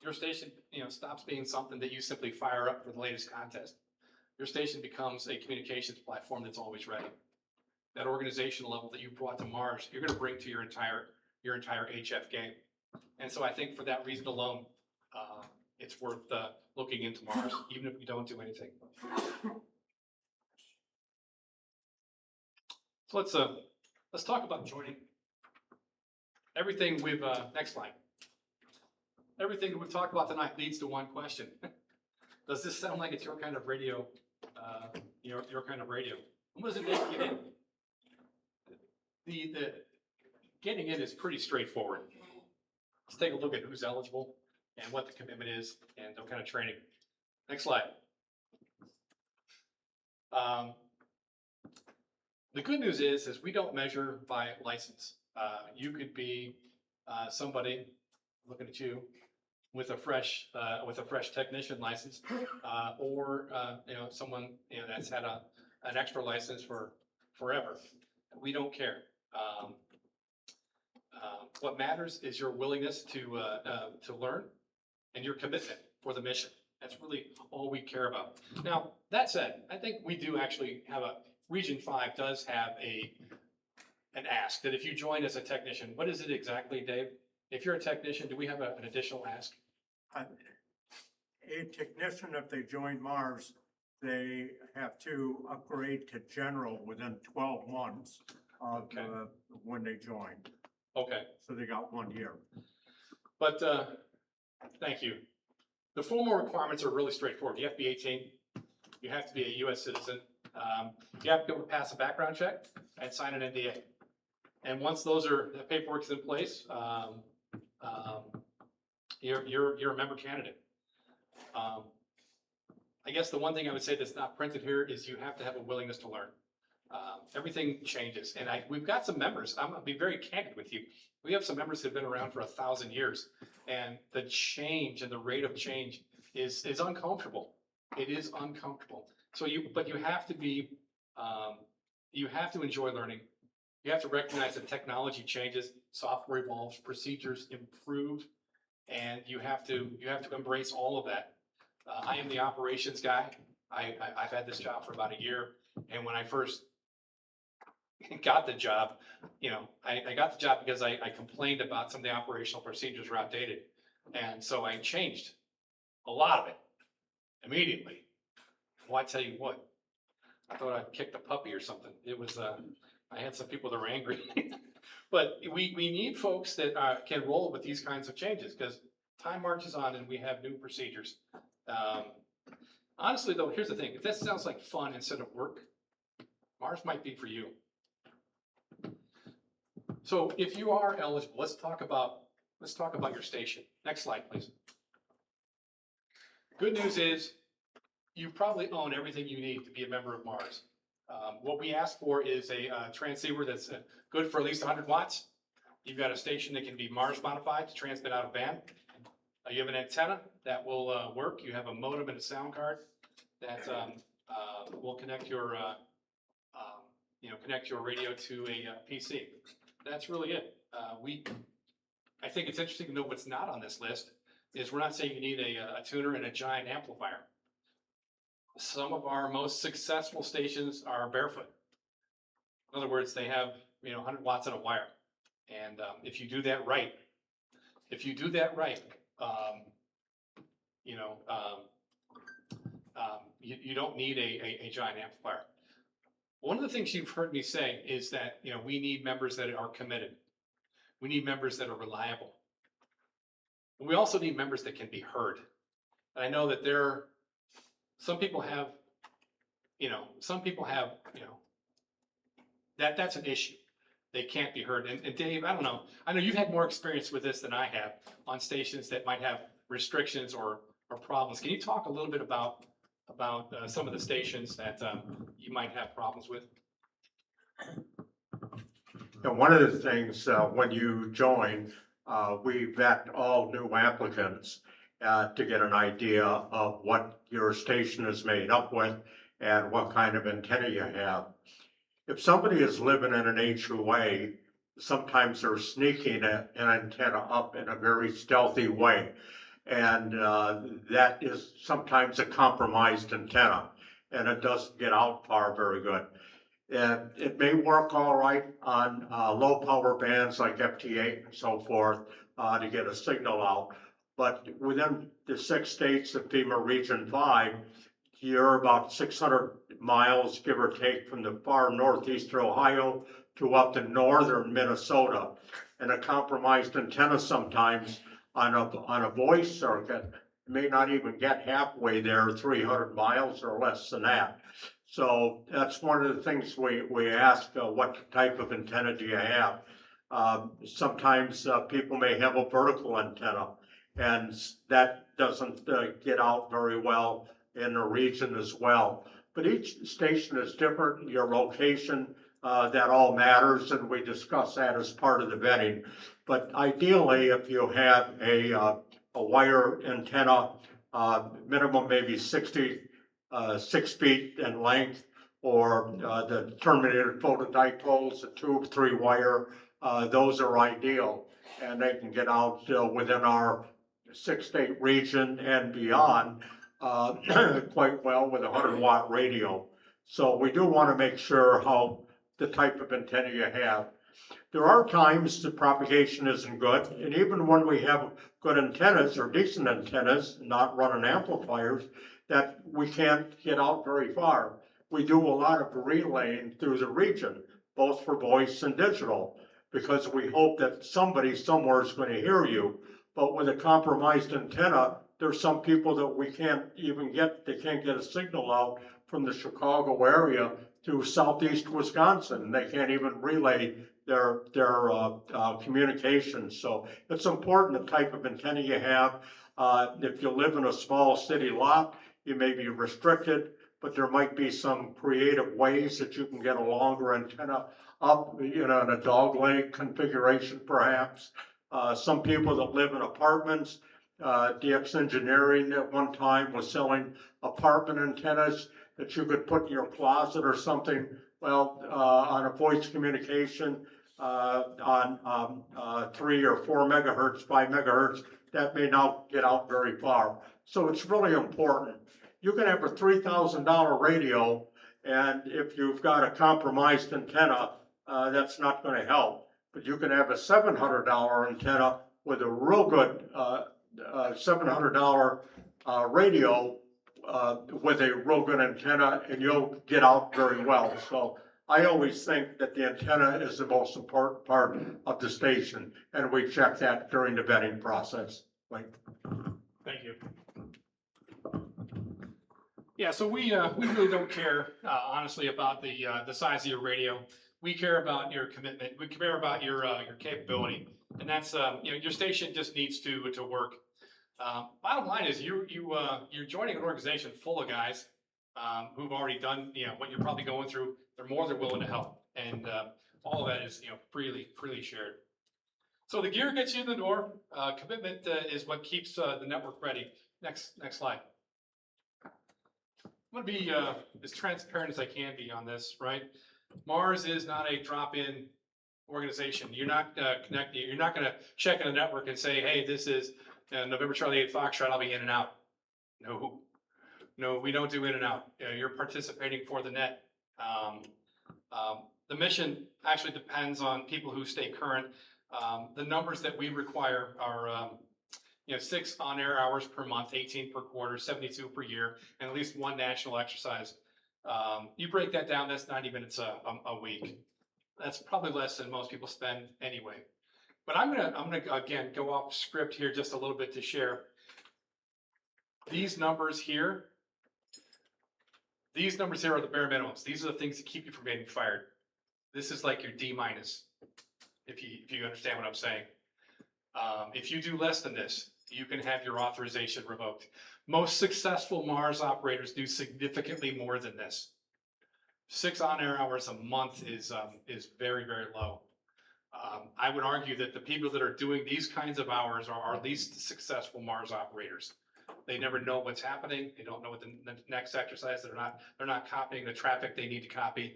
Your station, stops being something that you simply fire up for the latest contest. Your station becomes a communications platform that's always ready. That organizational level that you brought to Mars, you're going to bring to your entire HF game. And so I think for that reason alone, it's worth looking into Mars, even if we don't do anything. So let's talk about joining. Everything we've next slide. Everything that we've talked about tonight leads to one question: does this sound like it's your kind of radio? Your kind of radio. What does it take to get in? The getting in is pretty straightforward. Let's take a look at who's eligible and what the commitment is and what kind of training. Next slide. The good news is we don't measure by license. You could be somebody, looking at you, with a fresh technician license, or someone that's had an extra license for forever. We don't care. What matters is your willingness to learn and your commitment for the mission. That's really all we care about. Now, that said, I think we do actually have Region 5 does have an ask that if you join as a technician, what is it exactly, Dave? If you're a technician, do we have an additional ask? A technician, if they join Mars, they have to upgrade to general within 12 months of when they join. Okay. So they got 1 year. But thank you. The formal requirements are really straightforward. You have to be 18. You have to be a U.S. citizen. You have to be able to pass a background check and sign an NDA. And once the paperwork's in place, you're a member candidate. I guess the one thing I would say that's not printed here is you have to have a willingness to learn. Everything changes, and we've got some members. I'm gonna be very candid with you. We have some members that have been around for 1,000 years, and the change and the rate of change is uncomfortable. It is uncomfortable. So you have to be, you have to enjoy learning. You have to recognize that technology changes, software evolves, procedures improve, and you have to embrace all of that. I am the operations guy. I've had this job for about a year, and when I first got the job, I got the job because I complained about some of the operational procedures were outdated, and so I changed a lot of it immediately. Well, I tell you what, I thought I'd kicked a puppy or something. It was I had some people that were angry. But we need folks that can roll with these kinds of changes, because time marches on and we have new procedures. Honestly though, here's the thing, if that sounds like fun instead of work, Mars might be for you. So if you are eligible, let's talk about your station. Next slide, please. Good news is you probably own everything you need to be a member of Mars. What we ask for is a transceiver that's good for at least 100 watts. You've got a station that can be Mars modified to transmit out of band. You have an antenna that will work. You have a modem and a sound card that will connect your radio to a PC. That's really it. I think it's interesting to know what's not on this list is we're not saying you need a tuner and a giant amplifier. Some of our most successful stations are barefoot. In other words, they have 100 watts on a wire, and if you do that right, you don't need a giant amplifier. One of the things you've heard me say is that we need members that are committed. We need members that are reliable. And we also need members that can be heard. And I know that some people have that's an issue. They can't be heard. And Dave, I don't know. I know you've had more experience with this than I have on stations that might have restrictions or problems. Can you talk a little bit about some of the stations that you might have problems with? And one of the things, when you join, we vet all new applicants to get an idea of what your station is made up with and what kind of antenna you have. If somebody is living in an HOA, sometimes they're sneaking an antenna up in a very stealthy way. And that is sometimes a compromised antenna, and it doesn't get out far very good. And it may work all right on low power bands like FT8 and so forth to get a signal out. But within the 6 states of FEMA Region 5, you're about 600 miles, give or take, from the far northeastern Ohio to up to northern Minnesota. And a compromised antenna sometimes on a voice circuit may not even get halfway there, 300 miles or less than that. So that's one of the things we ask, what type of antenna do you have? Sometimes people may have a vertical antenna, and that doesn't get out very well in the region as well. But each station is different, your location, that all matters, and we discuss that as part of the vetting. But ideally, if you have a wire antenna, minimum maybe 6 feet in length, or the terminated photodipoles, the 2 or 3 wire, those are ideal, and they can get out within our 6-state region and beyond quite well with a 100-watt radio. So we do want to make sure how the type of antenna you have. There are times the propagation isn't good, and even when we have good antennas or decent antennas, not running amplifiers, that we can't get out very far. We do a lot of relaying through the region, both for voice and digital, because we hope that somebody somewhere is going to hear you. But with a compromised antenna, there's some people that we can't even get, they can't get a signal out from the Chicago area to southeast Wisconsin. They can't even relay their communications. So it's important the type of antenna you have. If you live in a small city lot, you may be restricted, but there might be some creative ways that you can get a longer antenna up, in a dogleg configuration perhaps. Some people that live in apartments, DX Engineering at one time was selling apartment antennas that you could put in your closet or something. Well, on a voice communication on 3 or 4 megahertz, 5 megahertz, that may not get out very far. So it's really important. You can have a $3,000 radio, and if you've got a compromised antenna, that's not going to help. But you can have a $700 antenna with a real good $700 radio with a real good antenna, and you'll get out very well. So I always think that the antenna is the most important part of the station, and we check that during the vetting process. Like, Thank you. Yeah, so we really don't care, honestly, about the size of your radio. We care about your commitment. We care about your capability, and that's your station just needs to work. Bottom line is you're joining an organization full of guys who've already done what you're probably going through. They're more than willing to help, and all of that is freely shared. So the gear gets you in the door. Commitment is what keeps the network ready. Next slide. I'm going to be as transparent as I can be on this, right? Mars is not a drop-in organization. You're not connecting. You're not going to check in the network and say, "Hey, this is November Charlie 8 Foxtrot. I'll be in and out." No, we don't do in and out. You're participating for the net. The mission actually depends on people who stay current. The numbers that we require are 6 on-air hours per month, 18 per quarter, 72 per year, and at least 1 national exercise. You break that down, that's 90 minutes a week. That's probably less than most people spend anyway. But I'm gonna again go off script here just a little bit to share. These numbers here are the bare minimums. These are the things that keep you from getting fired. This is like your D-, if you understand what I'm saying. If you do less than this, you can have your authorization revoked. Most successful Mars operators do significantly more than this. 6 on-air hours a month is very, very low. I would argue that the people that are doing these kinds of hours are our least successful Mars operators. They never know what's happening. They don't know what the next exercise. They're not copying the traffic they need to copy.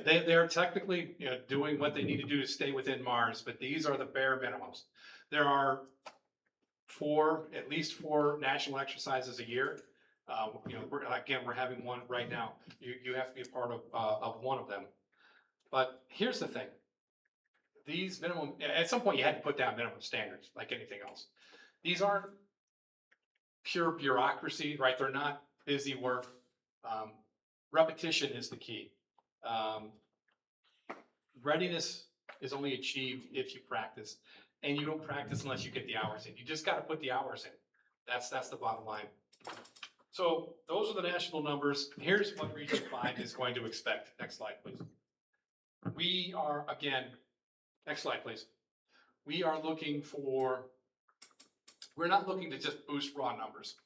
They're technically doing what they need to do to stay within Mars, but these are the bare minimums. There are at least four national exercises a year. We're having one right now. You have to be a part of one of them. But here's the thing. These minimum, at some point you had to put down minimum standards like anything else. These aren't pure bureaucracy, right? They're not busy work. Repetition is the key. Readiness is only achieved if you practice, and you don't practice unless you get the hours in. You just got to put the hours in. That's the bottom line. So those are the national numbers. Here's what Region 5 is going to expect. Next slide, please. We are, again, next slide, please. We are looking for, we're not looking to just boost raw numbers,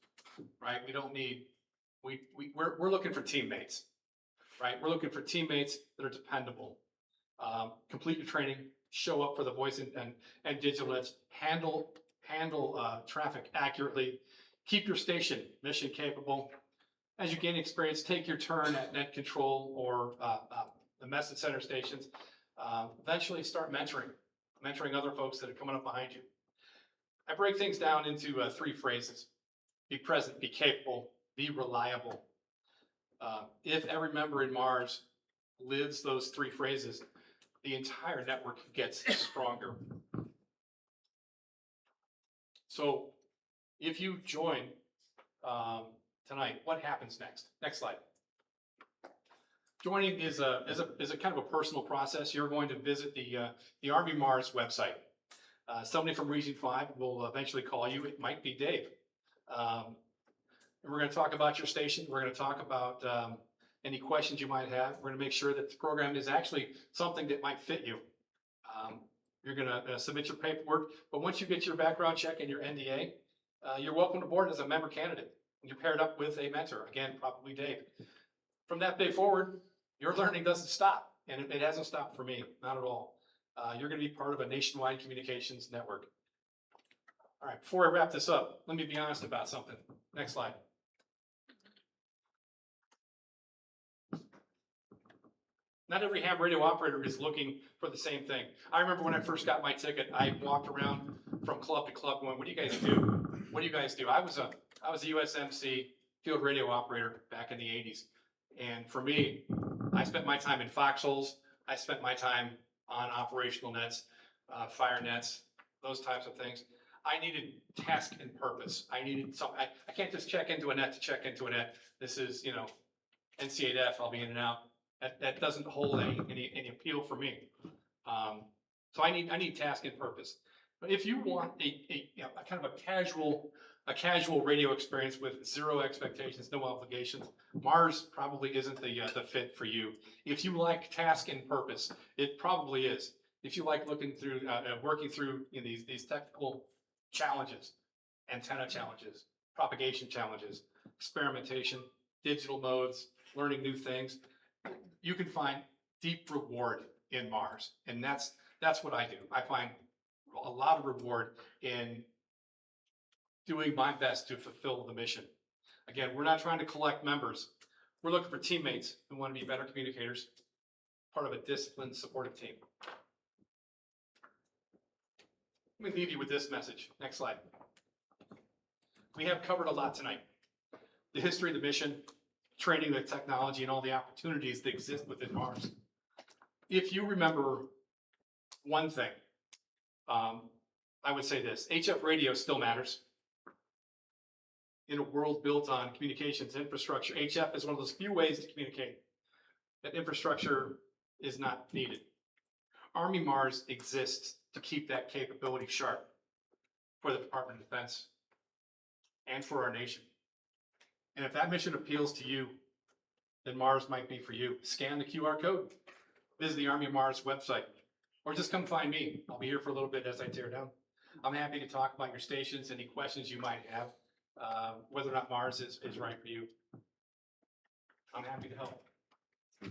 right? We don't need, we're looking for teammates, right? We're looking for teammates that are dependable. Complete your training, show up for the voice and digital nets, handle traffic accurately, keep your station mission capable. As you gain experience, take your turn at net control or the message center stations. Eventually start mentoring other folks that are coming up behind you. I break things down into 3 phrases. Be present, be capable, be reliable. If every member in Mars lives those 3 phrases, the entire network gets stronger. So if you join tonight, what happens next? Next slide. Joining is a kind of a personal process. You're going to visit the Army Mars website. Somebody from Region 5 will eventually call you. It might be Dave. And we're going to talk about your station. We're going to talk about any questions you might have. We're going to make sure that the program is actually something that might fit you. You're going to submit your paperwork, but once you get your background check and your NDA, you're welcome aboard as a member candidate. You're paired up with a mentor, again, probably Dave. From that day forward, your learning doesn't stop, and it hasn't stopped for me, not at all. You're going to be part of a nationwide communications network. All right, before I wrap this up, let me be honest about something. Next slide. Not every ham radio operator is looking for the same thing. I remember when I first got my ticket, I walked around from club to club going, what do you guys do? What do you guys do? I was a USMC field radio operator back in the 80s. And for me, I spent my time in foxholes. I spent my time on operational nets, fire nets, those types of things. I needed task and purpose. I needed something. I can't just check into a net to check into a net. This is, NC8F, I'll be in and out. That doesn't hold any appeal for me. So I need task and purpose. But if you want a kind of a casual radio experience with zero expectations, no obligations, Mars probably isn't the fit for you. If you like task and purpose, it probably is. If you like looking through, working through these technical challenges, antenna challenges, propagation challenges, experimentation, digital modes, learning new things, you can find deep reward in Mars. And that's what I do. I find a lot of reward in doing my best to fulfill the mission. Again, we're not trying to collect members. We're looking for teammates who want to be better communicators, part of a disciplined, supportive team. Let me leave you with this message. Next slide. We have covered a lot tonight. The history of the mission, training, the technology, and all the opportunities that exist within Mars. If you remember one thing, I would say this: HF radio still matters. In a world built on communications infrastructure, HF is one of those few ways to communicate. That infrastructure is not needed. Army Mars exists to keep that capability sharp for the Department of Defense and for our nation. And if that mission appeals to you, then Mars might be for you. Scan the QR code, visit the Army of Mars website, or just come find me. I'll be here for a little bit as I tear down. I'm happy to talk about your stations, any questions you might have, whether or not Mars is right for you. I'm happy to help.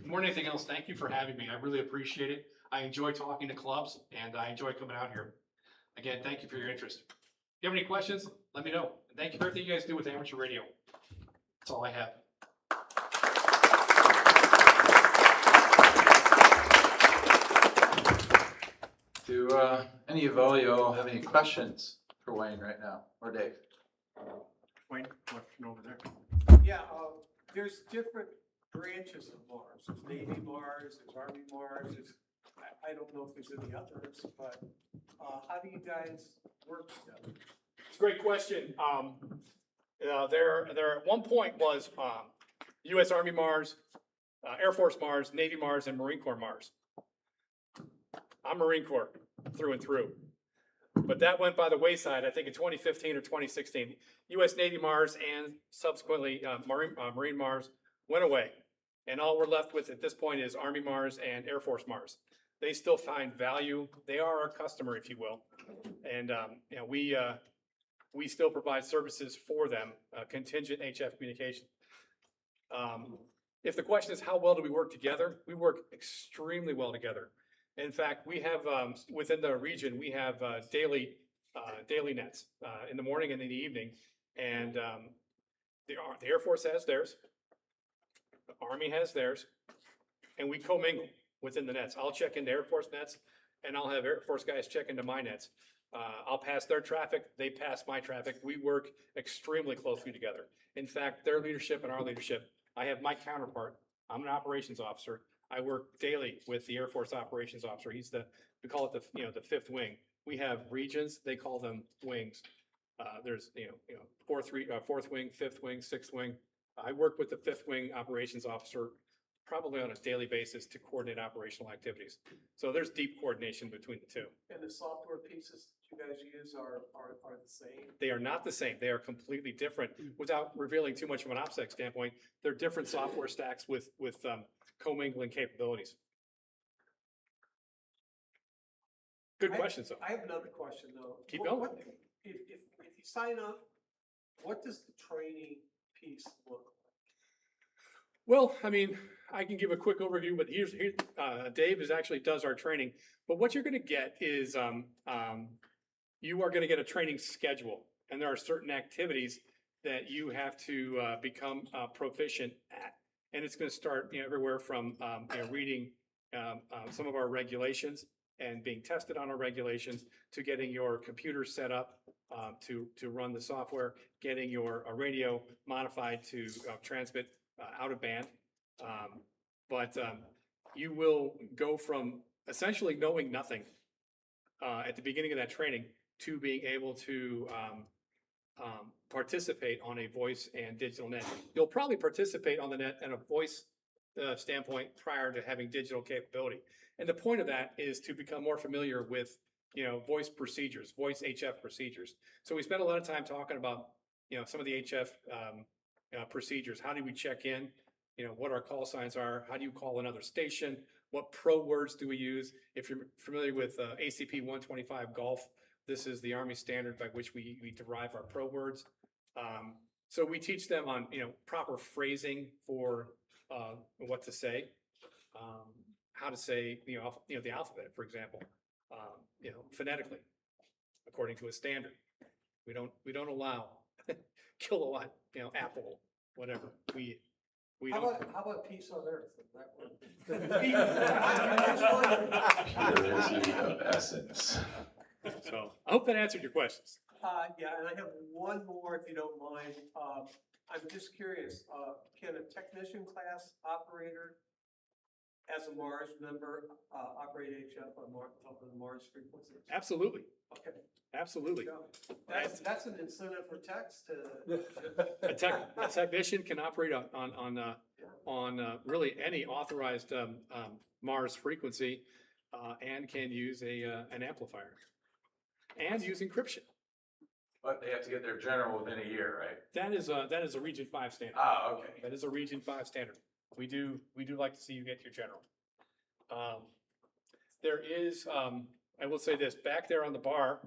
More than anything else, thank you for having me. I really appreciate it. I enjoy talking to clubs, and I enjoy coming out here. Again, thank you for your interest. If you have any questions, let me know. And thank you for everything you guys do with amateur radio. That's all I have. Do any of you have any questions for Wayne right now, or Dave? Wayne, question over there. Yeah, there's different branches of Mars. There's Navy Mars, there's Army Mars, I don't know if there's any others, but how do you guys work together? It's a great question. There at one point was U.S. Army Mars, Air Force Mars, Navy Mars, and Marine Corps Mars. I'm Marine Corps through and through. But that went by the wayside, I think in 2015 or 2016. U.S. Navy Mars and subsequently Marine Mars went away. And all we're left with at this point is Army Mars and Air Force Mars. They still find value. They are our customer, if you will. And we still provide services for them, contingent HF communication. If the question is how well do we work together, we work extremely well together. In fact, we have within the region, we have daily nets in the morning and in the evening. And the Air Force has theirs, the Army has theirs, and we commingle within the nets. I'll check into Air Force nets, and I'll have Air Force guys check into my nets. I'll pass their traffic, they pass my traffic. We work extremely closely together. In fact, their leadership and our leadership, I have my counterpart. I'm an operations officer. I work daily with the Air Force operations officer. He's we call it the fifth wing. We have regions, they call them wings. There's fourth wing, fifth wing, sixth wing. I work with the fifth wing operations officer probably on a daily basis to coordinate operational activities. So there's deep coordination between the two. And the software pieces that you guys use are the same? They are not the same. They are completely different. Without revealing too much of an OPSEC standpoint, they're different software stacks with commingling capabilities. Good question, so. I have another question though. Keep going. If you sign up, what does the training piece look like? Well, I mean, I can give a quick overview, but here's Dave actually does our training. But what you're going to get is you are going to get a training schedule, and there are certain activities that you have to become proficient at, and it's going to start everywhere from reading some of our regulations and being tested on our regulations to getting your computer set up to run the software, getting your radio modified to transmit out of band. But you will go from essentially knowing nothing at the beginning of that training to being able to participate on a voice and digital net. You'll probably participate on the net in a voice standpoint prior to having digital capability. And the point of that is to become more familiar with, voice procedures, voice HF procedures. So we spent a lot of time talking about, some of the HF procedures. How do we check in? What our call signs are. How do you call another station? What pro words do we use? If you're familiar with ACP 125 Golf, this is the Army standard by which we derive our pro words. So we teach them on, proper phrasing for what to say, how to say, the alphabet, for example, phonetically, according to a standard. We don't allow kilowatt, Apple, whatever. We How don't. about peace on earth? Purity of essence. So I hope that answered your questions. Yeah, and I have one more, if you don't mind. I'm just curious, can a technician class operator as a Mars member, operate HF on top of the Mars frequency? Absolutely. Okay. Absolutely. That's an incentive for techs to. A technician can operate on really any authorized Mars frequency and can use an amplifier and use encryption. But they have to get their general within a year, right? That is a Region 5 standard. Okay. That is a Region 5 standard. We do like to see you get your general. There is, I will say this, back there on the bar,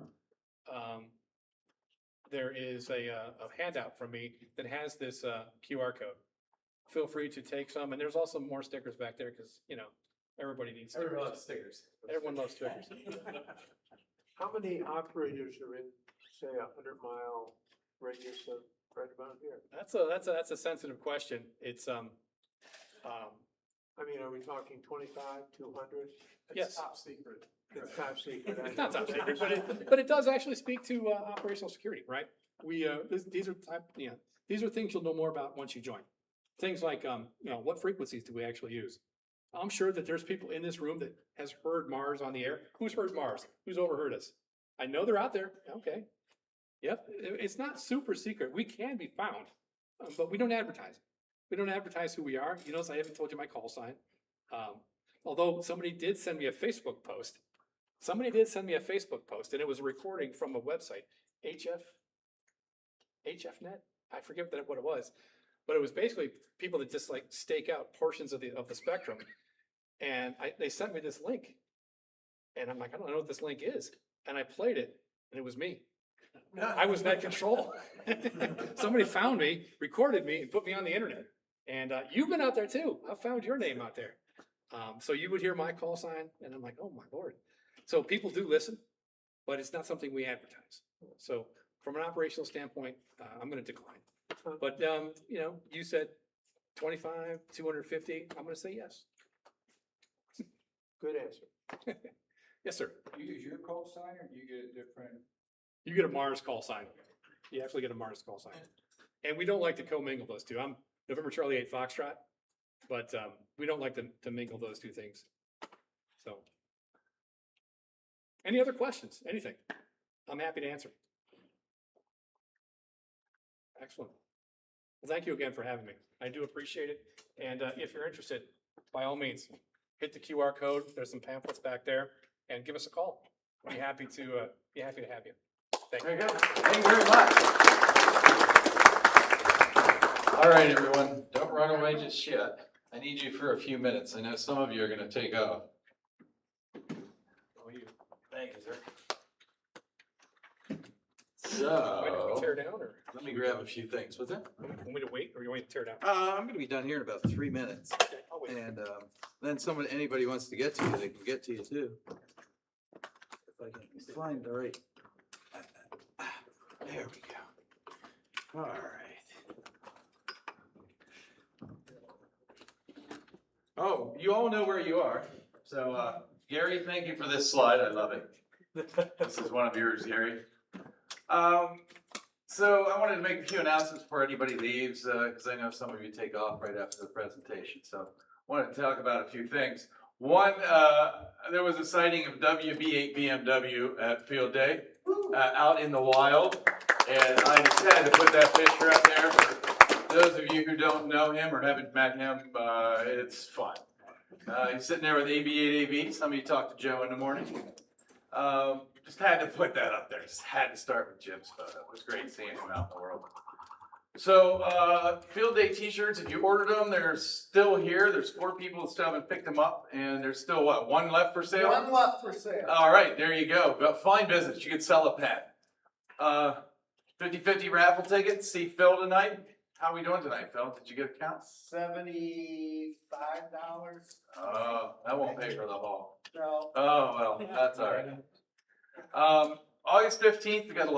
there is a handout from me that has this QR code. Feel free to take some, and there's also more stickers back there because, everybody needs stickers. Everyone loves stickers. Everyone loves stickers. How many operators are in, say, 100-mile radius of right about here? That's a sensitive question. It's I mean, are we talking 25, 200? Yes. It's top secret. It's top secret. I It's not know. top secret, but it does actually speak to operational security, right? These are things you'll know more about once you join. Things like what frequencies do we actually use? I'm sure that there's people in this room that has heard Mars on the air. Who's heard Mars? Who's overheard us? I know they're out there. Okay. Yep. It's not super secret. We can be found, but we don't advertise. We don't advertise who we are. You notice I haven't told you my call sign. Although somebody did send me a Facebook post. And it was a recording from a website, HFnet. I forget what it was, but it was basically people that just like stake out portions of the spectrum. And they sent me this link, and I'm like, I don't know what this link is. And I played it, and it was me. I was net control. Somebody found me, recorded me, and put me on the internet. And you've been out there too. I found your name out there. So you would hear my call sign, and I'm like, oh my Lord. So people do listen, but it's not something we advertise. So from an operational standpoint, I'm going to decline. But you said 25, 250. I'm going to say yes. Good answer. Yes, sir. Do you use your call sign or do you get a different? You get a Mars call sign. You actually get a Mars call sign. And we don't like to commingle those two. I'm November Charlie 8 Foxtrot, but we don't like to mingle those two things. So, any other questions? Anything? I'm happy to answer. Excellent. Well, thank you again for having me. I do appreciate it. And if you're interested, by all means, hit the QR code. There's some pamphlets back there, and give us a call. We'll be happy to have you. Thank you. Very good. Thank you very much. All right, everyone, don't run away just yet. I need you for a few minutes. I know some of you are going to take off. Oh, you. Thank you, sir. Wait, do we tear down, or Let me grab a few things. What's that? want me to wait, or you want me to tear down? I'm going to be done here in about 3 minutes. Okay, I'll wait. And then anybody wants to get to you, they can get to you too. If I can find the right. There we go. All right. Oh, you all know where you are. So, Gary, thank you for this slide. I love it. This is one of yours, Gary. So I wanted to make a few announcements before anybody leaves, because I know some of you take off right after the presentation. So I wanted to talk about a few things. One, there was a sighting of WB8 BMW at Field Day out in the wild. And I decided to put that picture up there for those of you who don't know him or haven't met him, it's fun. He's sitting there with AB8AB. Some of you talked to Joe in the morning. Just had to put that up there. Just had to start with Jim's photo. It was great seeing him out in the world. So, field day t-shirts, if you ordered them, they're still here. There's 4 people that still haven't picked them up, and there's still, what, 1 left for sale? One left for sale. All right, there you go. But fine business. You could sell a pen. 50/50 raffle tickets. See Phil tonight. How are we doing tonight, Phil? Did you get a count? $75. That won't pay for the hall. No. Oh, well, that's all right. August 15th, we got a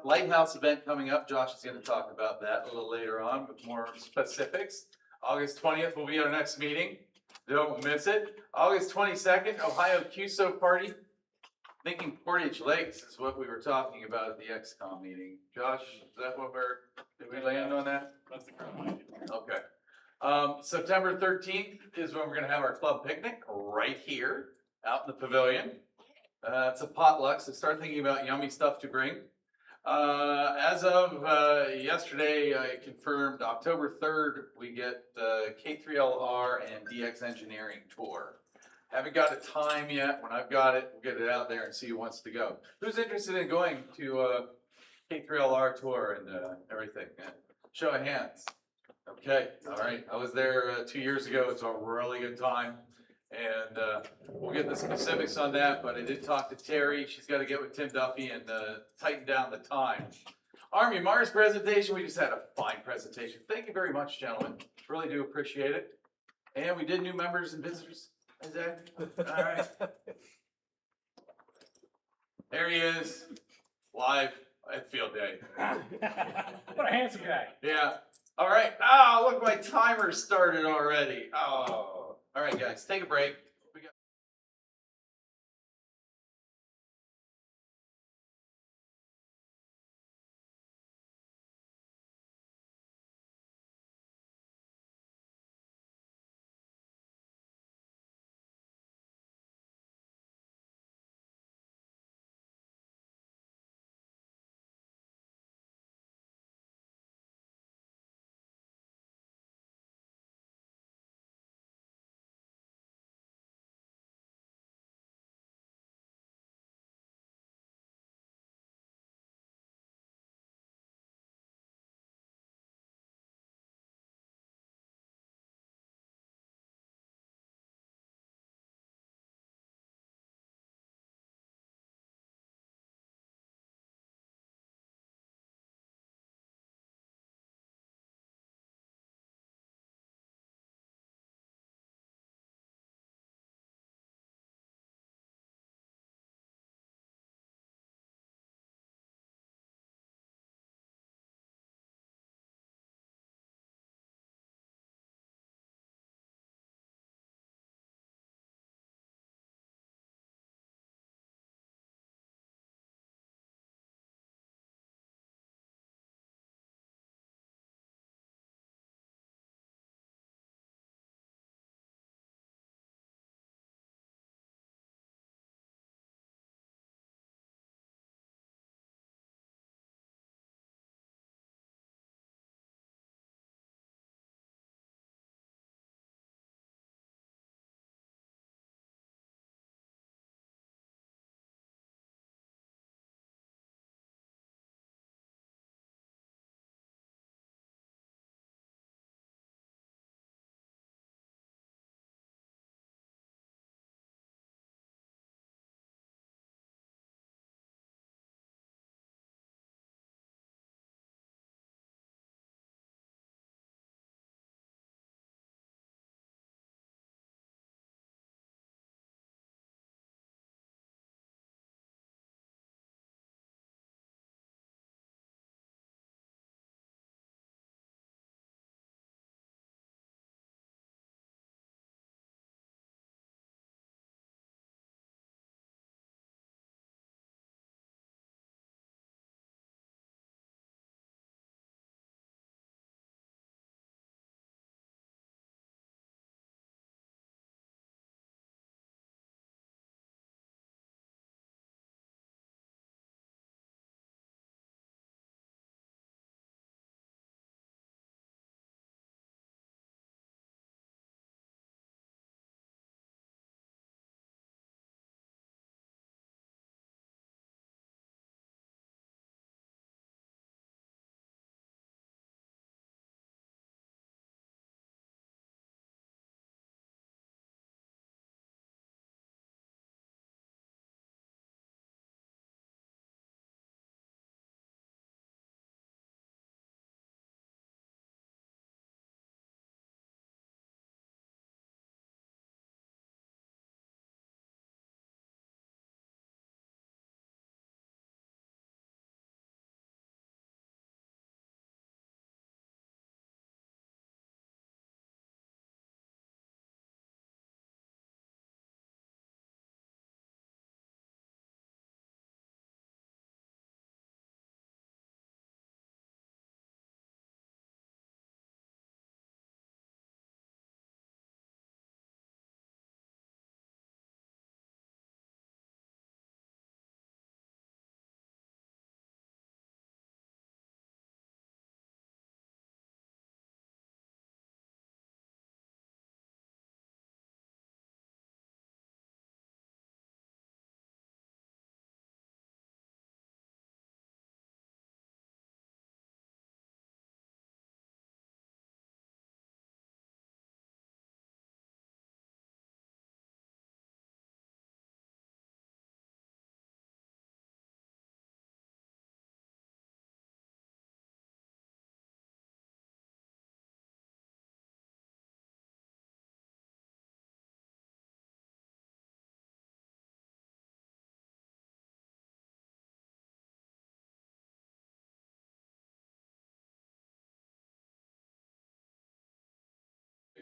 lighthouse event coming up. Josh is going to talk about that a little later on with more specifics. August 20th will be our next meeting. Don't miss it. August 22nd, Ohio QSO party. Thinking Portage Lakes is what we were talking about at the XCOM meeting. Josh, is that what did we land on that? That's the current line. Okay. September 13th is when we're gonna have our club picnic right here out in the pavilion. It's a potluck, so start thinking about yummy stuff to bring. As of yesterday, I confirmed October 3rd, we get K3LR and DX Engineering tour. Haven't got a time yet. When I've got it, we'll get it out there and see who wants to go. Who's interested in going to K3LR tour and everything? Show of hands. Okay, all right. I was there 2 years ago. It's a really good time. And we'll get the specifics on that, but I did talk to Terry. She's got to get with Tim Duffy and tighten down the time. Army Mars presentation. We just had a fine presentation. Thank you very much, gentlemen. Really do appreciate it. And we did new members and visitors. Is that? All right. There he is, live at field day. What a handsome guy. Yeah. All right. Oh, look, my timer started already. Oh. All right, guys, take a break.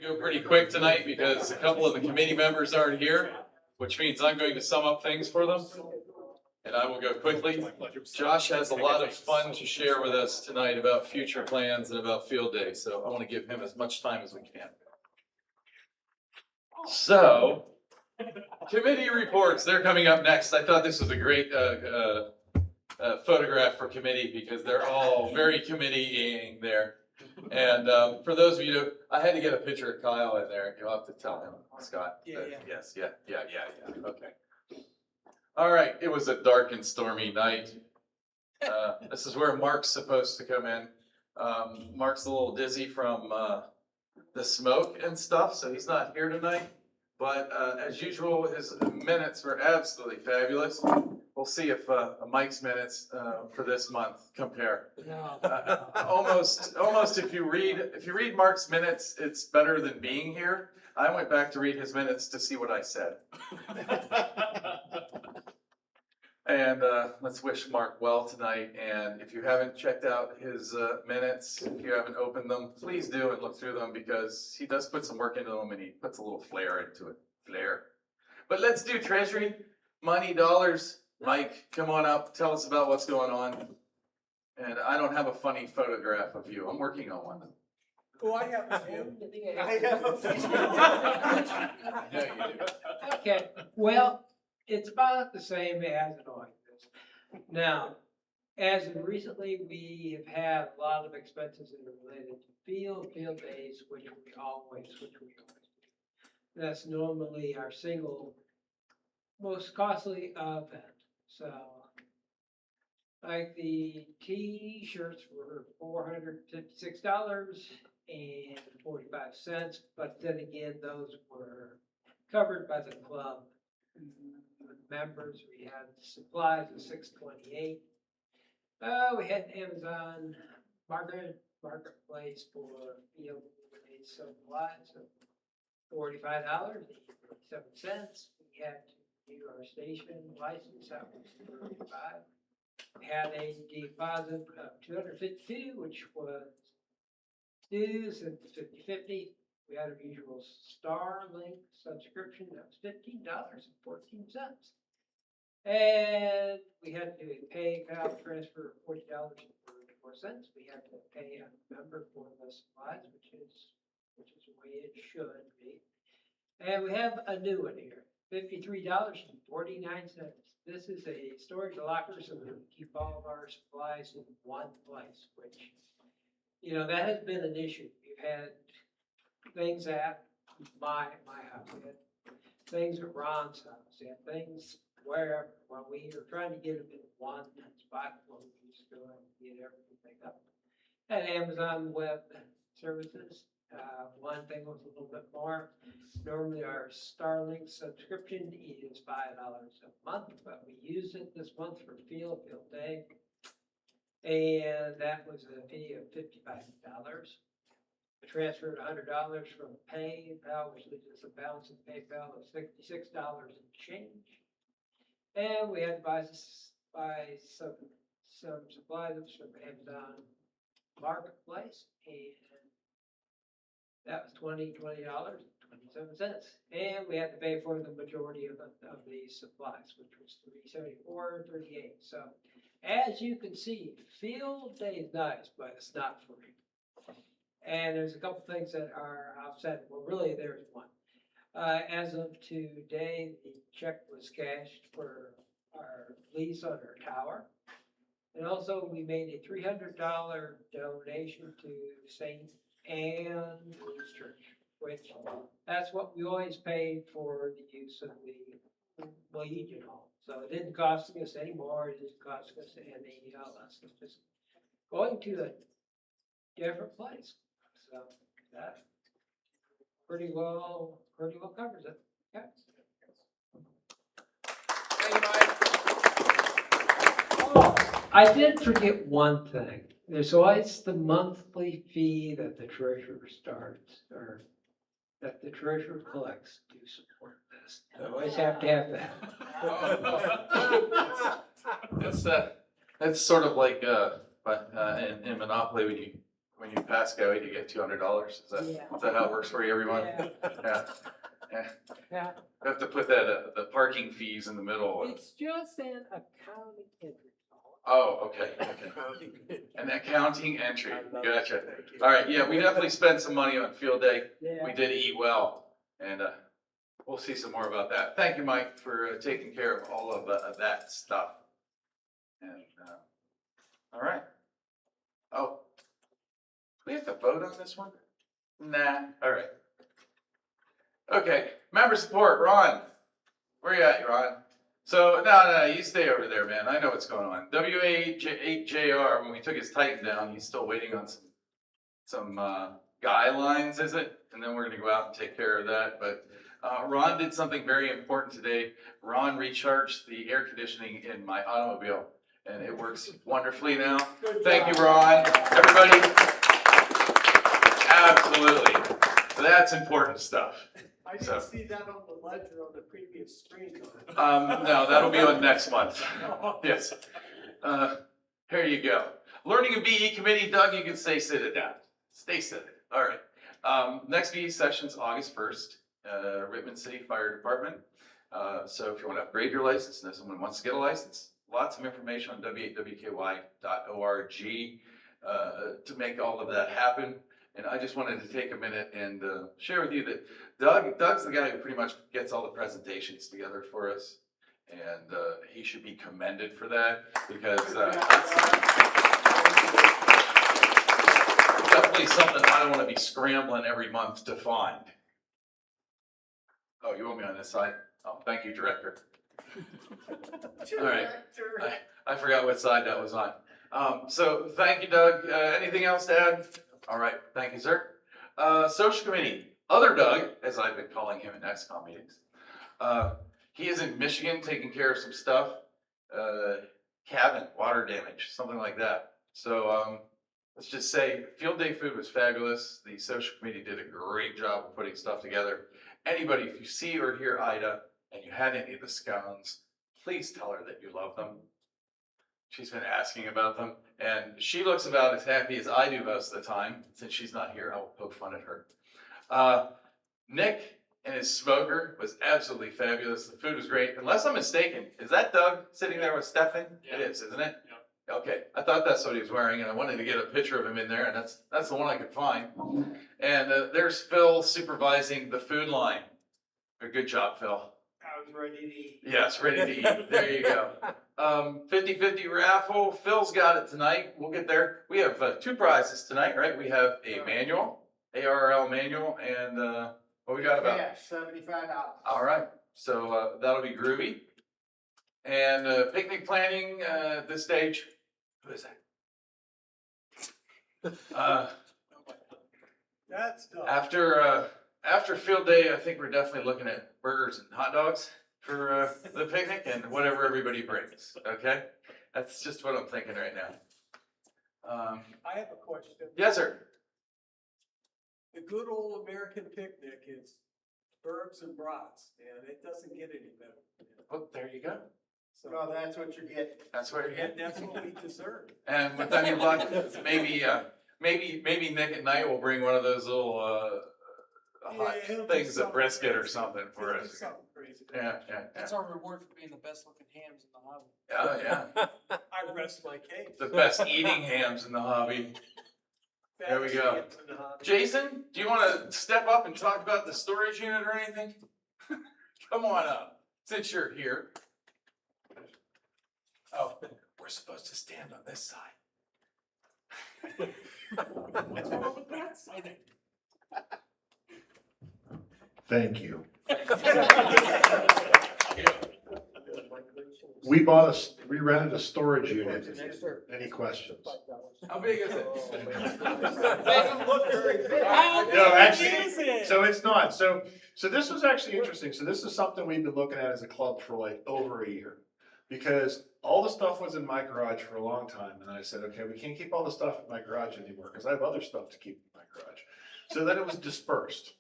Go pretty quick tonight because a couple of the committee members aren't here, which means I'm going to sum up things for them. And I will go quickly. Josh has a lot of fun to share with us tonight about future plans and about field day, so I want to give him as much time as we can. So, committee reports, they're coming up next. I thought this was a great photograph for committee because they're all very committeeing there. And for those of you, I had to get a picture of Kyle in there. You'll have to tell him, Scott. Yeah. Yes, yeah. Okay. All right, it was a dark and stormy night. This is where Mark's supposed to come in. Mark's a little dizzy from the smoke and stuff, so he's not here tonight. But as usual, his minutes were absolutely fabulous. We'll see if Mike's minutes for this month compare. Almost, if you read Mark's minutes, it's better than being here. I went back to read his minutes to see what I said. And let's wish Mark well tonight. And if you haven't checked out his minutes, if you haven't opened them, please do and look through them because he does put some work into them and he puts a little flair into it. But let's do treasury, money, dollars. Mike, come on up. Tell us about what's going on. And I don't have a funny photograph of you. I'm working on one. Oh, I have a few. Yeah, you do. Okay, well, it's about the same as it always is. Now, as of recently, we have had a lot of expenses that are related to field days, which we always do. That's normally our single most costly event. So, like the T-shirts were $456.45, but then again, those were covered by the club members. We had supplies of $628. We had Amazon marketplace for field supplies of $45.87. We had to do our station license, that was $35. We had a deposit of $252, which was dues at 50/50. We had our usual Starlink subscription, that was $15.14. And we had to pay PayPal transfer of $40.44. We had to pay a member for the supplies, which is the way it should be. And we have a new one here, $53.49. This is a storage locker, so we can keep all of our supplies in one place, which, that has been an issue. We've had things at my house, we had things at Ron's house, we had things wherever. Well, we are trying to get them in one spot where we can just go and get everything up. At Amazon Web Services, one thing was a little bit more. Normally our Starlink subscription is $5 a month, but we used it this month for field day. And that was a fee of $55. I transferred $100 from PayPal, which leaves us a balance in PayPal of $66 and change. And we had to buy some supplies from Amazon Marketplace, and that was $20.27. And we had to pay for the majority of the supplies, which was $374.38. So, as you can see, field day is nice, but it's not free. And there's a couple things that are offset. Well, really, there's one. As of today, the check was cashed for our lease on our tower. And also, we made a $300 donation to St. Andrew's Church, which that's what we always paid for the use of the Legion Hall. So it didn't cost us any more, it didn't cost us any less. It's just going to a different place. So that pretty well covers it. Yeah. Oh, I did forget one thing. There's always the monthly fee that the treasurer starts, or that the treasurer collects to support this. You always have to have that. It's sort of like in Monopoly when you pass go, you get $200. Is that how it works for you every month? Yeah. Yeah. Yeah. We have to put that, the parking fees in the middle. It's just an accounting entry. Oh, okay. An accounting entry. Gotcha. All right. Yeah, we definitely spent some money on field day. Yeah. We did eat well, and we'll see some more about that. Thank you, Mike, for taking care of all of that stuff. And all right. Oh, do we have to vote on this one? Nah. All right. Okay. Member support, Ron. Where you at, Ron? So no, you stay over there, man. I know what's going on. WA8JR. When we took his Titan down, he's still waiting on some guidelines, is it? And then we're gonna go out and take care of that. But Ron did something very important today. Ron recharged the air conditioning in my automobile, and it works wonderfully now. Thank you, Ron. Everybody, absolutely. That's important stuff. I So- didn't see that on the ledger on the previous screen. No, that'll be on next month. Yes. Here you go. Learning and BE committee, Doug, you can stay seated down. Stay seated. All right. Next BE session's August 1st, Richmond City Fire Department. So if you want to upgrade your license, and if someone wants to get a license, lots of information on w8wky.org to make all of that happen. And I just wanted to take a minute and share with you that Doug's the guy who pretty much gets all the presentations together for us. And he should be commended for that, because it's definitely something I don't want to be scrambling every month to find. Oh, you want me on this side? Oh, thank you, Director. All right. I forgot what side that was on. So thank you, Doug. Anything else to add? All right, thank you, sir. Social committee, other Doug, as I've been calling him in XCOM meetings. He is in Michigan taking care of some stuff, cabin, water damage, something like that. So let's just say field day food was fabulous. The social committee did a great job of putting stuff together. Anybody, if you see or hear Ida and you had any of the scones, please tell her that you love them. She's been asking about them, and she looks about as happy as I do most of the time. Since she's not here, I'll poke fun at her. Nick and his smoker was absolutely fabulous. The food was great. Unless I'm mistaken, is that Doug sitting there with Stefan? Yeah. It is, isn't it? Yeah. Okay, I thought that's what he was wearing, and I wanted to get a picture of him in there, and that's the one I could find. And there's Phil supervising the food line. Good job, Phil. I was ready to eat. Yes, ready to eat. There you go. 50-50 raffle. Phil's got it tonight. We'll get there. We have 2 prizes tonight, right? We have a manual, ARL manual, and what we got about? Cash, $75. All right. So that'll be groovy. And picnic planning at this stage. Who is that? That's done. After field day, I think we're definitely looking at burgers and hot dogs for the picnic, and whatever everybody brings. Okay, that's just what I'm thinking right now. I have a question. Yes, sir. The good old American picnic is burgers and brats, and it doesn't get any better. Oh, there you go. So, Well, that's what you're getting. That's where you're and getting. that's what we deserve. And with any luck, maybe Nick at night will bring one of those little hot he'll do things of something brisket or crazy. something for He'll do us. something crazy. Yeah. That's our reward for being the best looking hams in the hobby. Oh yeah. I rest my case. The best eating hams in the hobby. There we go. Fattest in the hobby. Jason, do you want to step up and talk about the storage unit or anything? Come on up, since you're here. Oh, we're supposed to stand on this side. What's wrong with that side? Thank you. We rented a storage unit. Any questions? How big is it? Doesn't look very big. No, actually, so it's not. So this was actually interesting. So this is something we've been looking at as a club for like over a year. Because all the stuff was in my garage for a long time. And I said, okay, we can't keep all the stuff in my garage anymore because I have other stuff to keep in my garage. So then it was dispersed.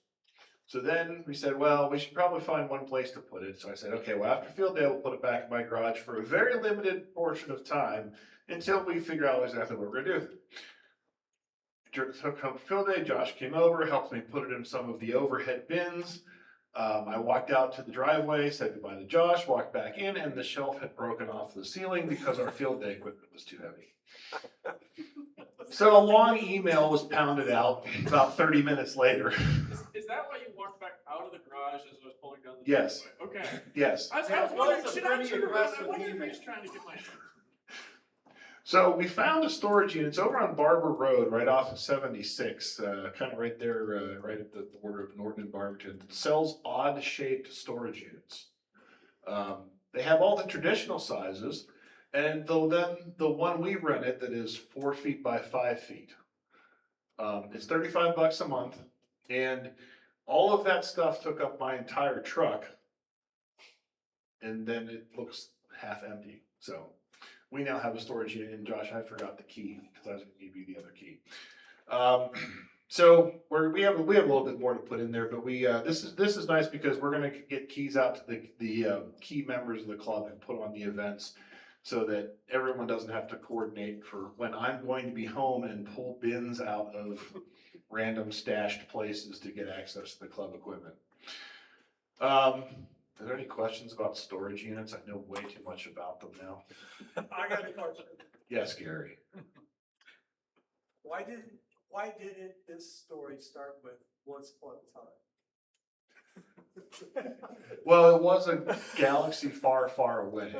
So then we said, well, we should probably find one place to put it. So I said, okay, well, after field day, we'll put it back in my garage for a very limited portion of time until we figure out exactly what we're going to do. took home field day. Josh came over, helped me put it in some of the overhead bins. I walked out to the driveway, said goodbye to Josh, walked back in, and the shelf had broken off the ceiling because our field day equipment was too heavy. So a long email was pounded out about 30 minutes later. Is that why you walked back out of the garage as I was pulling down the Yes. driveway? Okay. Yes. I was Yeah, wondering, it's a should I pretty turn around? I aggressive wonder if email. he's trying to get my. So we found a storage unit. It's over on Barber Road, right off of 76, kind of right there, right at the border of Norton and Barberton. It sells odd-shaped storage units. They have all the traditional sizes, and then the one we rented that is 4 feet by 5 feet. It's $35 a month, and all of that stuff took up my entire truck, and then it looks half empty. So we now have a storage unit, and Josh, I forgot the key because I was going to give you the other key. So we have a little bit more to put in there, but this is nice because we're going to get keys out to the key members of the club and put on the events, so that everyone doesn't have to coordinate for when I'm going to be home and pull bins out of random stashed places to get access to the club equipment. Are there any questions about storage units? I know way too much about them now. I got a question. Yes, Gary. Why didn't this story start with once upon a time? Well, it was a galaxy far, far away.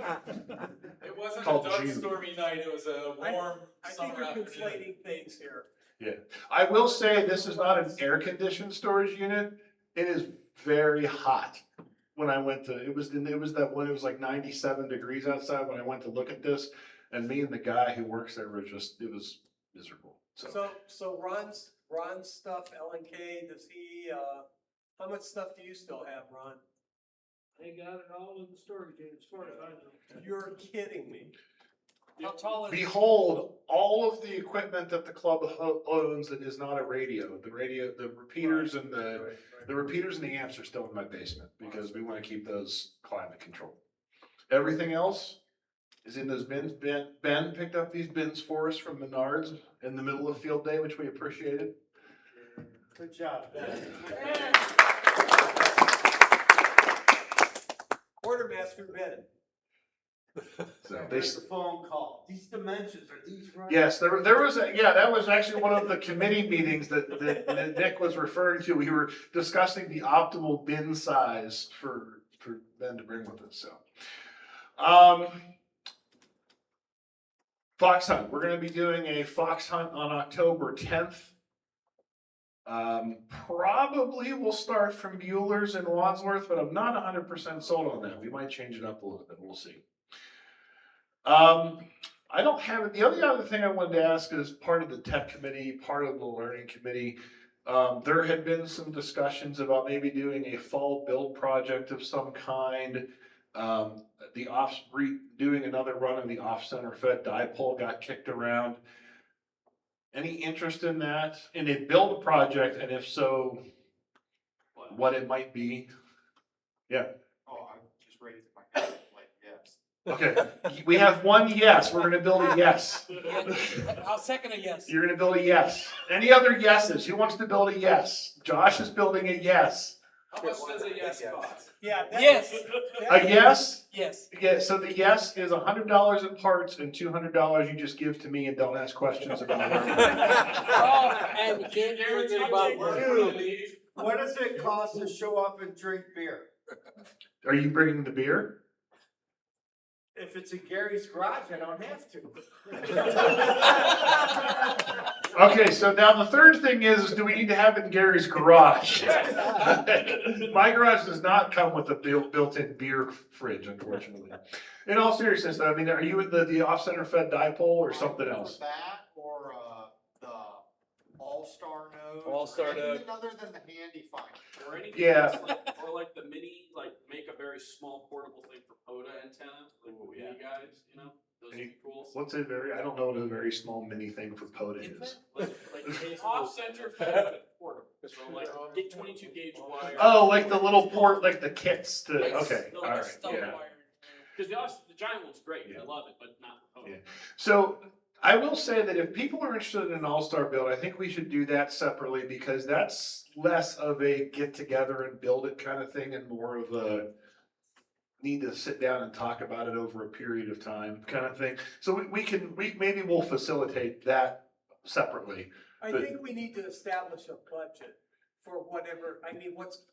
It wasn't a Called dark, June. stormy night. It was a warm I think summer you're afternoon. conflating things here. I will say this is not an air-conditioned storage unit. It is very hot. When I went to, it was that when it was like 97 degrees outside when I went to look at this, and me and the guy who works there were just, it was miserable. So Ron's stuff, LNK, does he, how much stuff do you still have, Ron? They got it all in the storage unit, as far as I know. You're kidding me. How tall is it? Behold, all of the equipment that the club owns that is not a radio, the repeaters and the repeaters and the amps are still in my basement because we want to keep those climate controlled. Everything else is in those bins. Ben picked up these bins for us from Menards in the middle of field day, which we appreciated. Good job, Ben. Quartermaster Ben. So There's a phone call. These dimensions, are these right? yes, there was that was actually one of the committee meetings that Nick was referring to. We were discussing the optimal bin size for Ben to bring with us. So, fox hunt. We're going to be doing a fox hunt on October 10th. Probably we'll start from Bueller's in Wadsworth, but I'm not 100% sold on that. We might change it up a little bit. We'll see. I don't have it. The other thing I wanted to ask is part of the tech committee, part of the learning committee. There had been some discussions about maybe doing a fall build project of some kind. Doing another run of the off-center fed dipole got kicked around. Any interest in that? In a build project, and if so, what it might be? Yeah. Oh, I'm just ready to my hand, like, yes. Okay, we have one yes. We're gonna build a yes. I'll second a yes. You're gonna build a yes. Any other yeses? Who wants to build a yes? Josh is building a yes. How much does a yes cost? Yeah. Yes. A yes? Yes. Yeah, so the yes is $100 in parts and $200 you just give to me and don't ask questions about it. Oh, and you can't forget about Dude, what does it cost to show up and drink beer? Are you bringing the beer? If it's in Gary's garage, I don't have to. Okay, so now the third thing is do we need to have it in Gary's garage? My garage does not come with a built-in beer fridge, unfortunately. In all seriousness, though, I mean, are you in the off-center fed dipole or something else? That or the All-Star node. All-Star node. Anything other than the handy find. Or anything Yeah. that's like, or like the mini, like make a very small portable thing for POTA antenna, like the mini guys, you know? Those would be cool. What's a I don't know what a very small mini thing for POTA is. Like off-center fed, but portable. So like get 22 gauge wire. Oh, like the little port, like the kits to, Like okay, the- all like a right, stealth yeah. wire. Because the giant one's great, Yeah. I love it, but not for POTA. Yeah. So I will say that if people are interested in an all-star build, I think we should do that separately because that's less of a get together and build it kind of thing and more of a need to sit down and talk about it over a period of time kind of thing. So maybe we'll facilitate that separately. I But- think we need to establish a budget for whatever, I mean, what's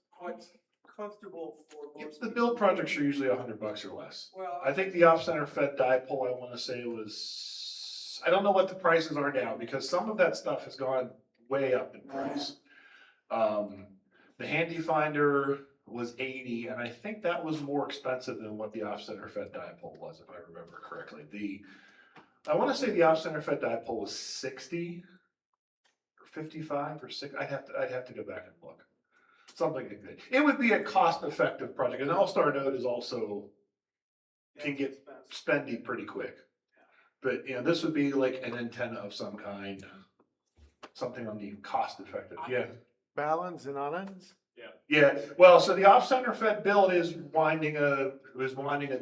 comfortable for most The people. build projects are usually $100 or less. Well, I think the off-center fed dipole, I wanna say was, I don't know what the prices are now, because some of that stuff has gone way up in price. The handy finder was 80, and I think that was more expensive than what the off-center fed dipole was, if I remember correctly. I wanna say the off-center fed dipole was 60, or 55, or 6, I'd have to go back and look. Something like that. It would be a cost-effective project. An all-star node is also, can get spendy pretty quick. But, you know, this would be like an antenna of some kind, something on the cost-effective, yeah. Balance and ullens? Yeah, well, so the off-center fed build is winding a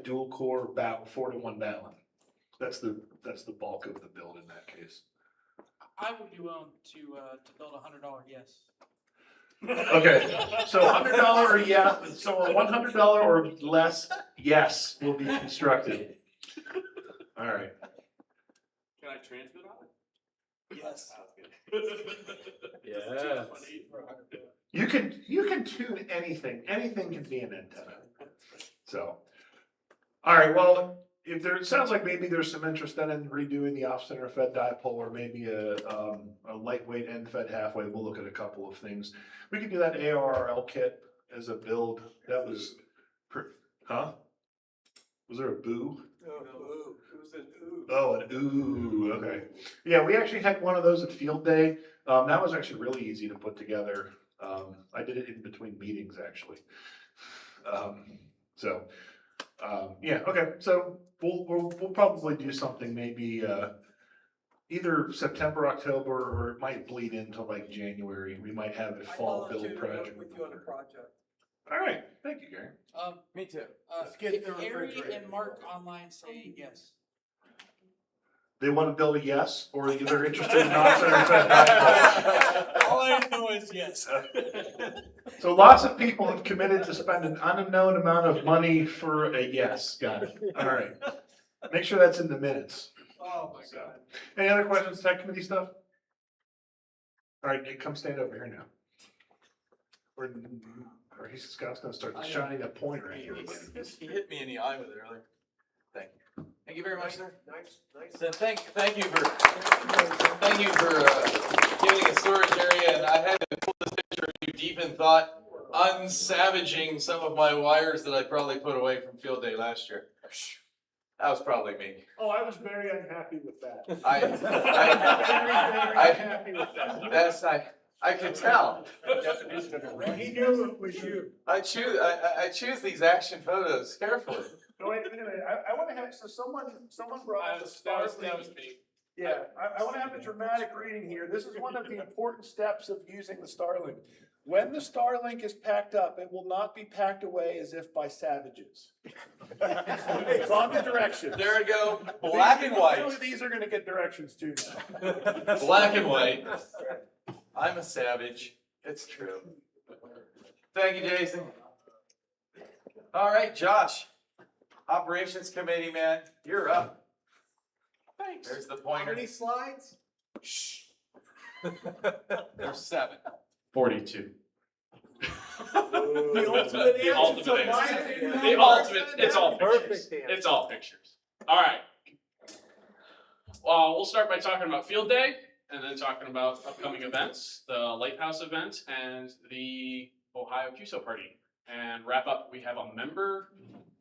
dual core 4-to-1 balun. That's the bulk of the build in that case. I would be willing to build $100 yes. Okay, so $100 or yeah, so a $100 or less yes will be constructed. All right. Can I transmit on it? Yes. Yeah. You can tune anything. Anything can be an antenna. So, all right. Well, it sounds like maybe there's some interest then in redoing the off-center fed dipole, or maybe a lightweight end fed halfway. We'll look at a couple of things. We could do that ARRL kit as a build. That was, huh? Was there a boo? No, it was an ooh. Oh, an ooh. Okay. Yeah, we actually had one of those at field day. That was actually really easy to put together. I did it in between meetings actually. Yeah, okay. So we'll probably do something maybe either September, October, or it might bleed into like January. We might have a fall I build volunteer to work project. with you on a project. All right, thank you, Gary. Me too. Harry and Mark online say yes. They want to build a yes, or they're interested in off-center fed dipole. All I know is yes. So lots of people have committed to spend an unknown amount of money for a yes. Got it. All right. Make sure that's in the minutes. Oh, my So, God. any other questions, tech committee stuff? All right, Nick, come stand over here now. Or Scott's gonna start shining a pointer at you again. He hit me in the eye with it earlier. Thank you very much, sir. Nice. So thank you for giving a storage area, and I had to pull this picture of you deep in thought, unsavaging some of my wires that I probably put away from field day last year. That was probably me. Oh, I was very unhappy with that. I Happy with that. that's I could tell. He knew it was you. I choose these action photos carefully. No, wait a minute. I want to have, so someone brought up the That Starlink. was me. Yeah, I want to have a dramatic reading here. This is one of the important steps of using the Starlink. When the Starlink is packed up, it will not be packed away as if by savages. It's on the directions. There we go. Black and white. These are going to get directions too now. Black and white. I'm a savage. It's true. Thank you, Jason. All right, Josh. Operations committee, man, you're up. Thanks. There's the How pointer. many slides? There's 7. 42. The ultimate The answer ultimate to answer. my. The ultimate, it's all pictures. Perfect answer. It's all pictures. All right. Well, we'll start by talking about field day, and then talking about upcoming events, the Lighthouse event, and the Ohio QSO party. And wrap up, we have a member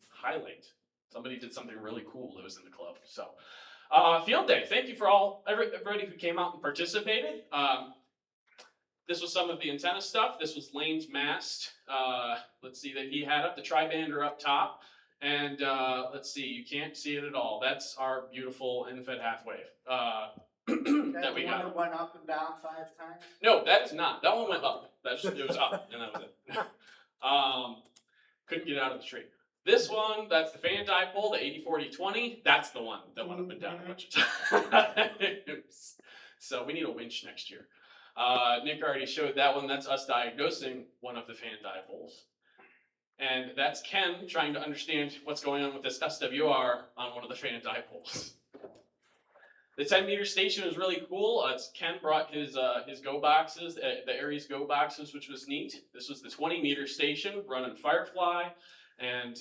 highlight. Somebody did something really cool that was in the club. So, field day. Thank you for everybody who came out and participated. This was some of the antenna stuff. This was Lane's mast. Let's see that he had up the tri-bander up top. And let's see, you can't see it at all. That's our beautiful end-fed half wave that we got. That went up and down 5 times? No, that is not. That one went up. It was up, and that was it. Couldn't get it out of the tree. This one, that's the fan dipole, the 80-40-20. That's the one that went up and down a bunch of times. So we need a winch next year. Nick already showed that one. That's us diagnosing one of the fan dipoles. And that's Ken trying to understand what's going on with this SWR on one of the fan dipoles. The 10-meter station was really cool. Ken brought his go boxes, the Aries go boxes, which was neat. This was the 20-meter station running Firefly and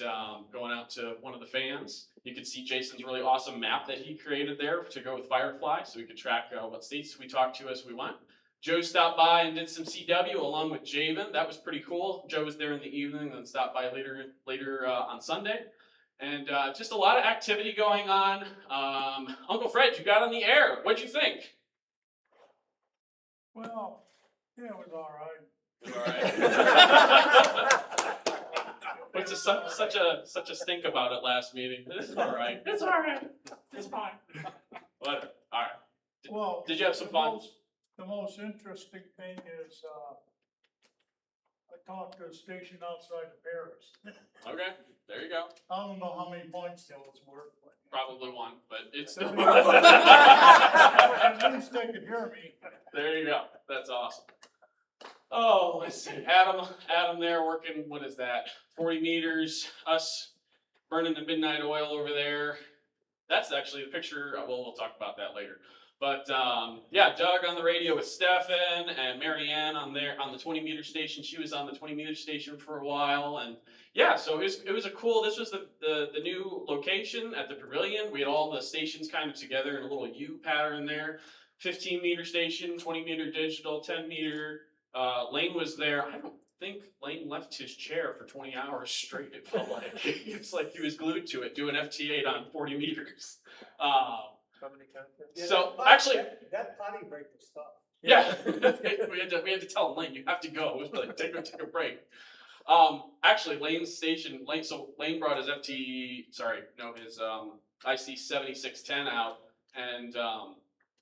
going out to one of the fans. You could see Jason's really awesome map that he created there to go with Firefly, so we could track what states we talked to as we went. Joe stopped by and did some CW along with Javen. That was pretty cool. Joe was there in the evening, then stopped by later on Sunday. And just a lot of activity going on. Uncle Fred, you got on the air. What'd you think? Well, yeah, it was all right. It was all right. What's such a stink about it last meeting? It's all right. It's all right. It's fine. Whatever. All right. Well, Did you have some fun? The most interesting thing is, I talked to a station outside of Paris. Okay, there you go. I don't know how many points that was worth, but. Probably one, but it's still. At least they could hear me. There you go. That's awesome. Oh, let's see. Adam there working, what is that? 40 meters, us burning the midnight oil over there. That's actually the picture. Well, we'll talk about that later. But yeah, Doug on the radio with Stefan and Marianne on the 20-meter station. She was on the 20-meter station for a while, and yeah, so it was a cool. This was the new location at the pavilion. We had all the stations kind of together in a little U pattern there. 15-meter station, 20-meter digital, 10-meter. Lane was there. I don't think Lane left his chair for 20 hours straight. It felt like it's like he was glued to it doing FT8 on 40 meters. So actually, that potty break was tough. Yeah, we had to tell him, Lane, you have to go. It was like take a break. Actually, Lane's Lane brought his his IC 7610 out and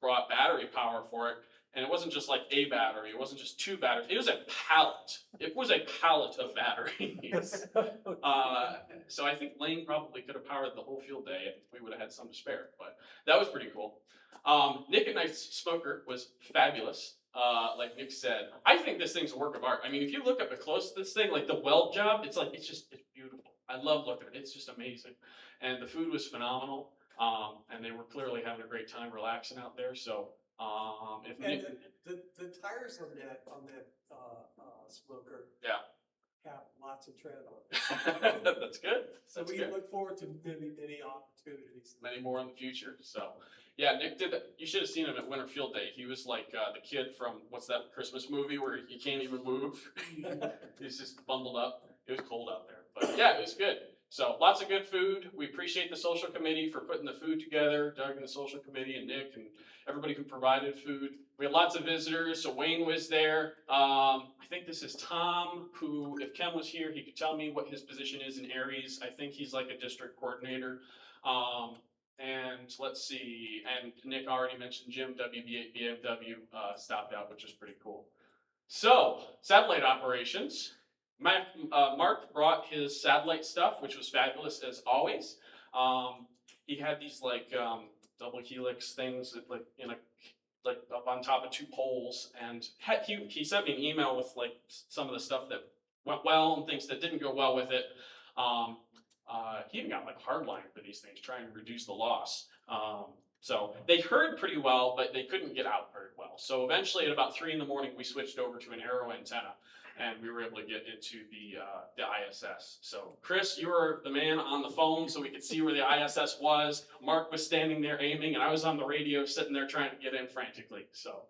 brought battery power for it. And it wasn't just like a battery. It wasn't just two batteries. It was a pallet. It was a pallet of batteries. So I think Lane probably could have powered the whole field day if we would have had some to spare. But that was pretty cool. Nick and Knight's smoker was fabulous. Like Nick said, I think this thing's a work of art. I mean, if you look up close to this thing, like the weld job, it's beautiful. I love looking at it. It's just amazing. And the food was phenomenal. And they were clearly having a great time relaxing out there. So. And the tires on that smoker have lots of tread on it. That's good. So we look forward to many opportunities. Many more in the future. So yeah, Nick did that. You should have seen him at Winter Field Day. He was like the kid from what's that Christmas movie where you can't even move. He's just bundled up. It was cold out there, but yeah, it was good. So lots of good food. We appreciate the social committee for putting the food together, Doug and the social committee and Nick and everybody who provided food. We had lots of visitors, so Wayne was there. I think this is Tom, who, if Ken was here, he could tell me what his position is in Aries. I think he's like a district coordinator. And let's see, and Nick already mentioned Jim, WBMW, stopped out, which was pretty cool. So, satellite operations. Mark brought his satellite stuff, which was fabulous as always. He had these like double helix things that like up on top of two poles, and he sent me an email with like some of the stuff that went well and things that didn't go well with it. He even got like hardline for these things, trying to reduce the loss. So they heard pretty well, but they couldn't get out very well. So eventually at about 3 a.m, we switched over to an arrow antenna. And we were able to get into the ISS. So Chris, you were the man on the phone so we could see where the ISS was. Mark was standing there aiming, and I was on the radio sitting there trying to get in frantically. So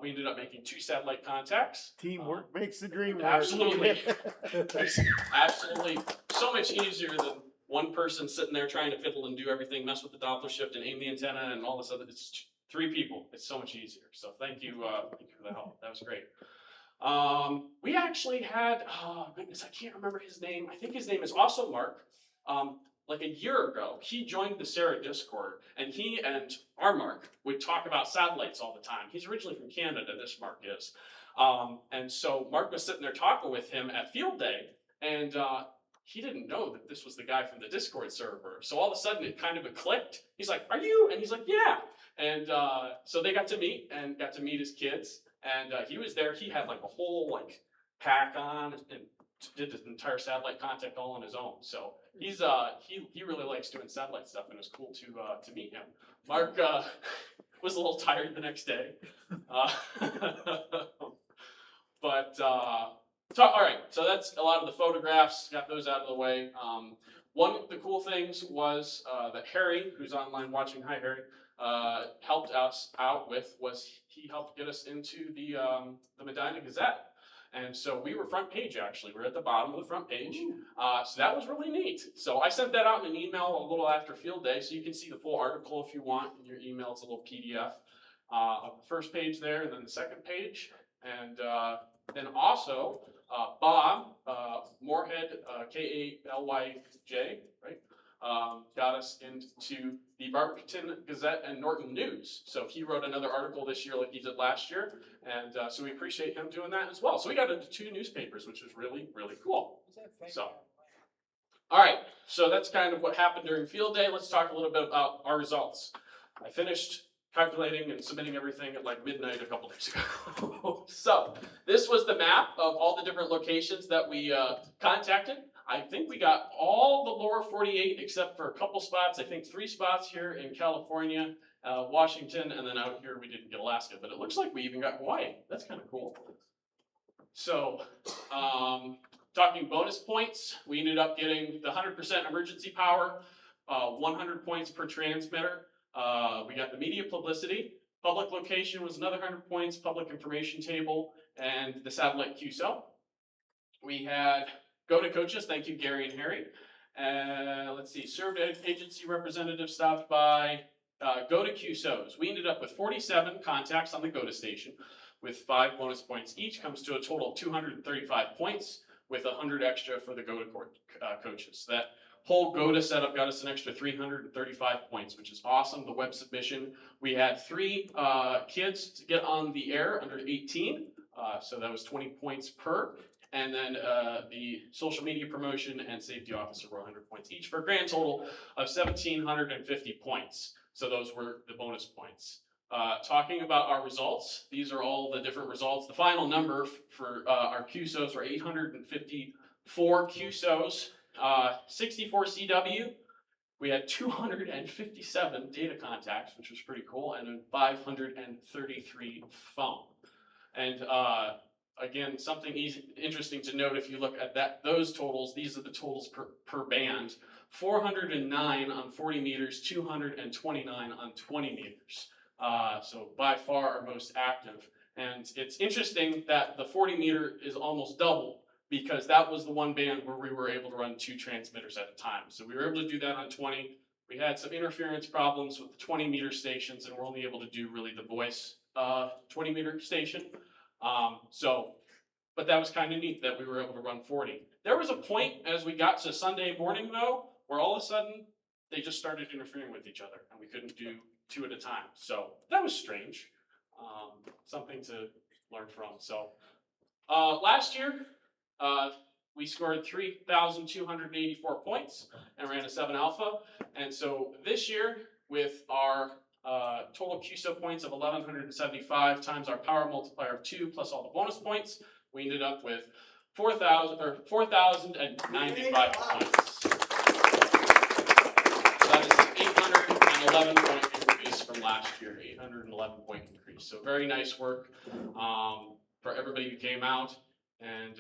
we ended up making 2 satellite contacts. Teamwork makes the dream work. Absolutely. Absolutely. So much easier than one person sitting there trying to fiddle and do everything, mess with the Doppler shift and aim the antenna and all this other. It's 3 people. It's so much easier. So thank you for the help. That was great. We actually had, oh goodness, I can't remember his name. I think his name is also Mark. Like a year ago, he joined the Sarah Discord, and he and our Mark would talk about satellites all the time. He's originally from Canada, this Mark is. And so Mark was sitting there talking with him at Field Day, and he didn't know that this was the guy from the Discord server. So all of a sudden it kind of clicked. He's like, "Are you?" And he's like, "Yeah." And so they got to meet his kids. And he was there. He had like a whole like pack on and did this entire satellite contact all on his own. So he's he really likes doing satellite stuff, and it was cool to meet him. Mark was a little tired the next day, but all right. So that's a lot of the photographs. Got those out of the way. One of the cool things was that Harry, who's online watching, hi Harry, helped us out with was he helped get us into the Medina Gazette. And so we were front page, actually. We're at the bottom of the front page. So that was really neat. So I sent that out in an email a little after field day, so you can see the full article if you want in your email. It's a little PDF of the first page there, and then the second page. And then also, Bob Moorhead, K-A-L-Y-J, right? Got us into the Barberton Gazette and Norton News. So he wrote another article this year like he did last year. And so we appreciate him doing that as well. So we got into 2 newspapers, which was really, really cool. So, all right. So that's kind of what happened during field day. Let's talk a little bit about our results. I finished calculating and submitting everything at like midnight a couple days ago. So this was the map of all the different locations that we contacted. I think we got all the lower 48 except for a couple spots. I think 3 spots here in California, Washington, and then out here we didn't get Alaska, but it looks like we even got Hawaii. That's kind of cool. So, talking bonus points, we ended up getting the 100% emergency power, 100 points per transmitter. We got the media publicity. Public location was another 100 points, public information table, and the satellite QSO. We had Go to Coaches, thank you, Gary and Harry. Let's see, served agency representative stopped by. Go to QSOs. We ended up with 47 contacts on the Go to station with 5 bonus points each, comes to a total of 235 points with 100 extra for the Go to Coaches. That whole Go to setup got us an extra 335 points, which is awesome. The web submission, we had 3 kids to get on the air under 18, so that was 20 points per. And then the social media promotion and safety officer were 100 points each for a grand total of 1,750 points. So those were the bonus points. Talking about our results, these are all the different results. The final number for our QSOs were 854 QSOs, 64 CW. We had 257 data contacts, which was pretty cool, and then 533 phone. And again, something interesting to note if you look at those totals, these are the totals per band. 409 on 40 meters, 229 on 20 meters. So by far our most active. And it's interesting that the 40 meter is almost double because that was the one band where we were able to run 2 transmitters at a time. So we were able to do that on 20. We had some interference problems with the 20 meter stations, and we're only able to do really the voice 20 meter station. But that was kind of neat that we were able to run 40. There was a point as we got to Sunday morning though, where all of a sudden they just started interfering with each other and we couldn't do 2 at a time. So that was strange. Something to learn from. So last year, we scored 3,284 points and ran a 7 alpha. And so this year with our total QSO points of 1,175 times our power multiplier of 2 plus all the bonus points, we ended up with 4,095 points. So that is an 811 point increase from last year, 811 point increase. So very nice work for everybody who came out. And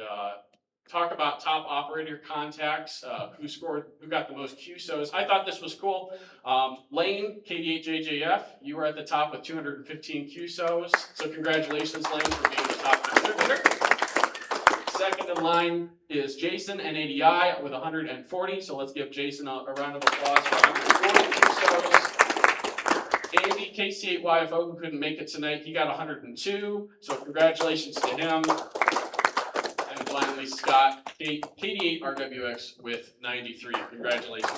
talk about top operator contacts, who got the most QSOs. I thought this was cool. Lane, KD8JJF, you were at the top with 215 QSOs. So congratulations, Lane, for being the top contributor. Second in line is Jason, NADI, with 140. So let's give Jason a round of applause for 140 QSOs. Andy, KC8YFO, who couldn't make it tonight, he got 102. So congratulations to him. And finally, Scott, KD8RWX with 93. Congratulations.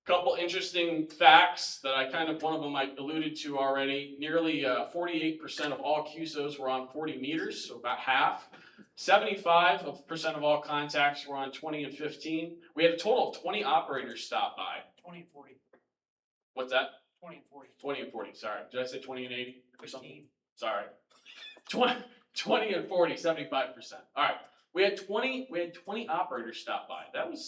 Couple interesting facts that one of them I alluded to already. Nearly 48% of all QSOs were on 40 meters, so about half. 75% of all contacts were on 20 and 15. We had a total of 20 operators stop by. 20 and 40. What's that? 20 and 40. 20 and 40, sorry. Did I say 20 and 80 or something? Sorry. 20 and 40, 75%. All right. We had 20 operators stop by. That's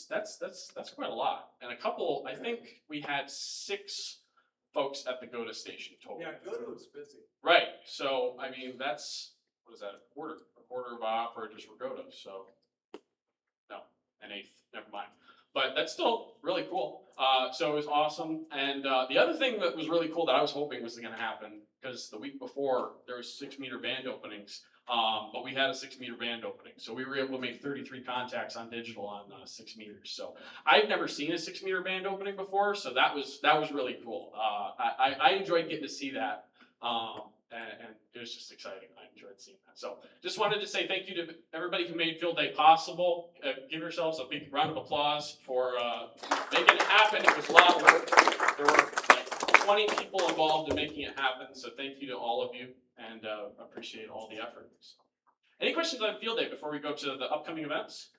quite a lot. And a couple, I think we had 6 folks at the GOTA station total. Yeah, Godo was busy. Right. So, I mean, that's, what is that, a quarter of our operators were GOTA, so, no, an eighth, never mind. But that's still really cool. So it was awesome. And the other thing that was really cool that I was hoping was gonna happen, because the week before, there was 6-meter band openings, but we had a 6-meter band opening. So we were able to make 33 contacts on digital on 6 meters. So I've never seen a 6-meter band opening before, so that was really cool. I enjoyed getting to see that. And it was just exciting. I enjoyed seeing that. So just wanted to say thank you to everybody who made Field Day possible. Give yourselves a big round of applause for making it happen. It was a lot of work. There were like 20 people involved in making it happen. So thank you to all of you, and appreciate all the effort. So, any questions on Field Day before we go to the upcoming events?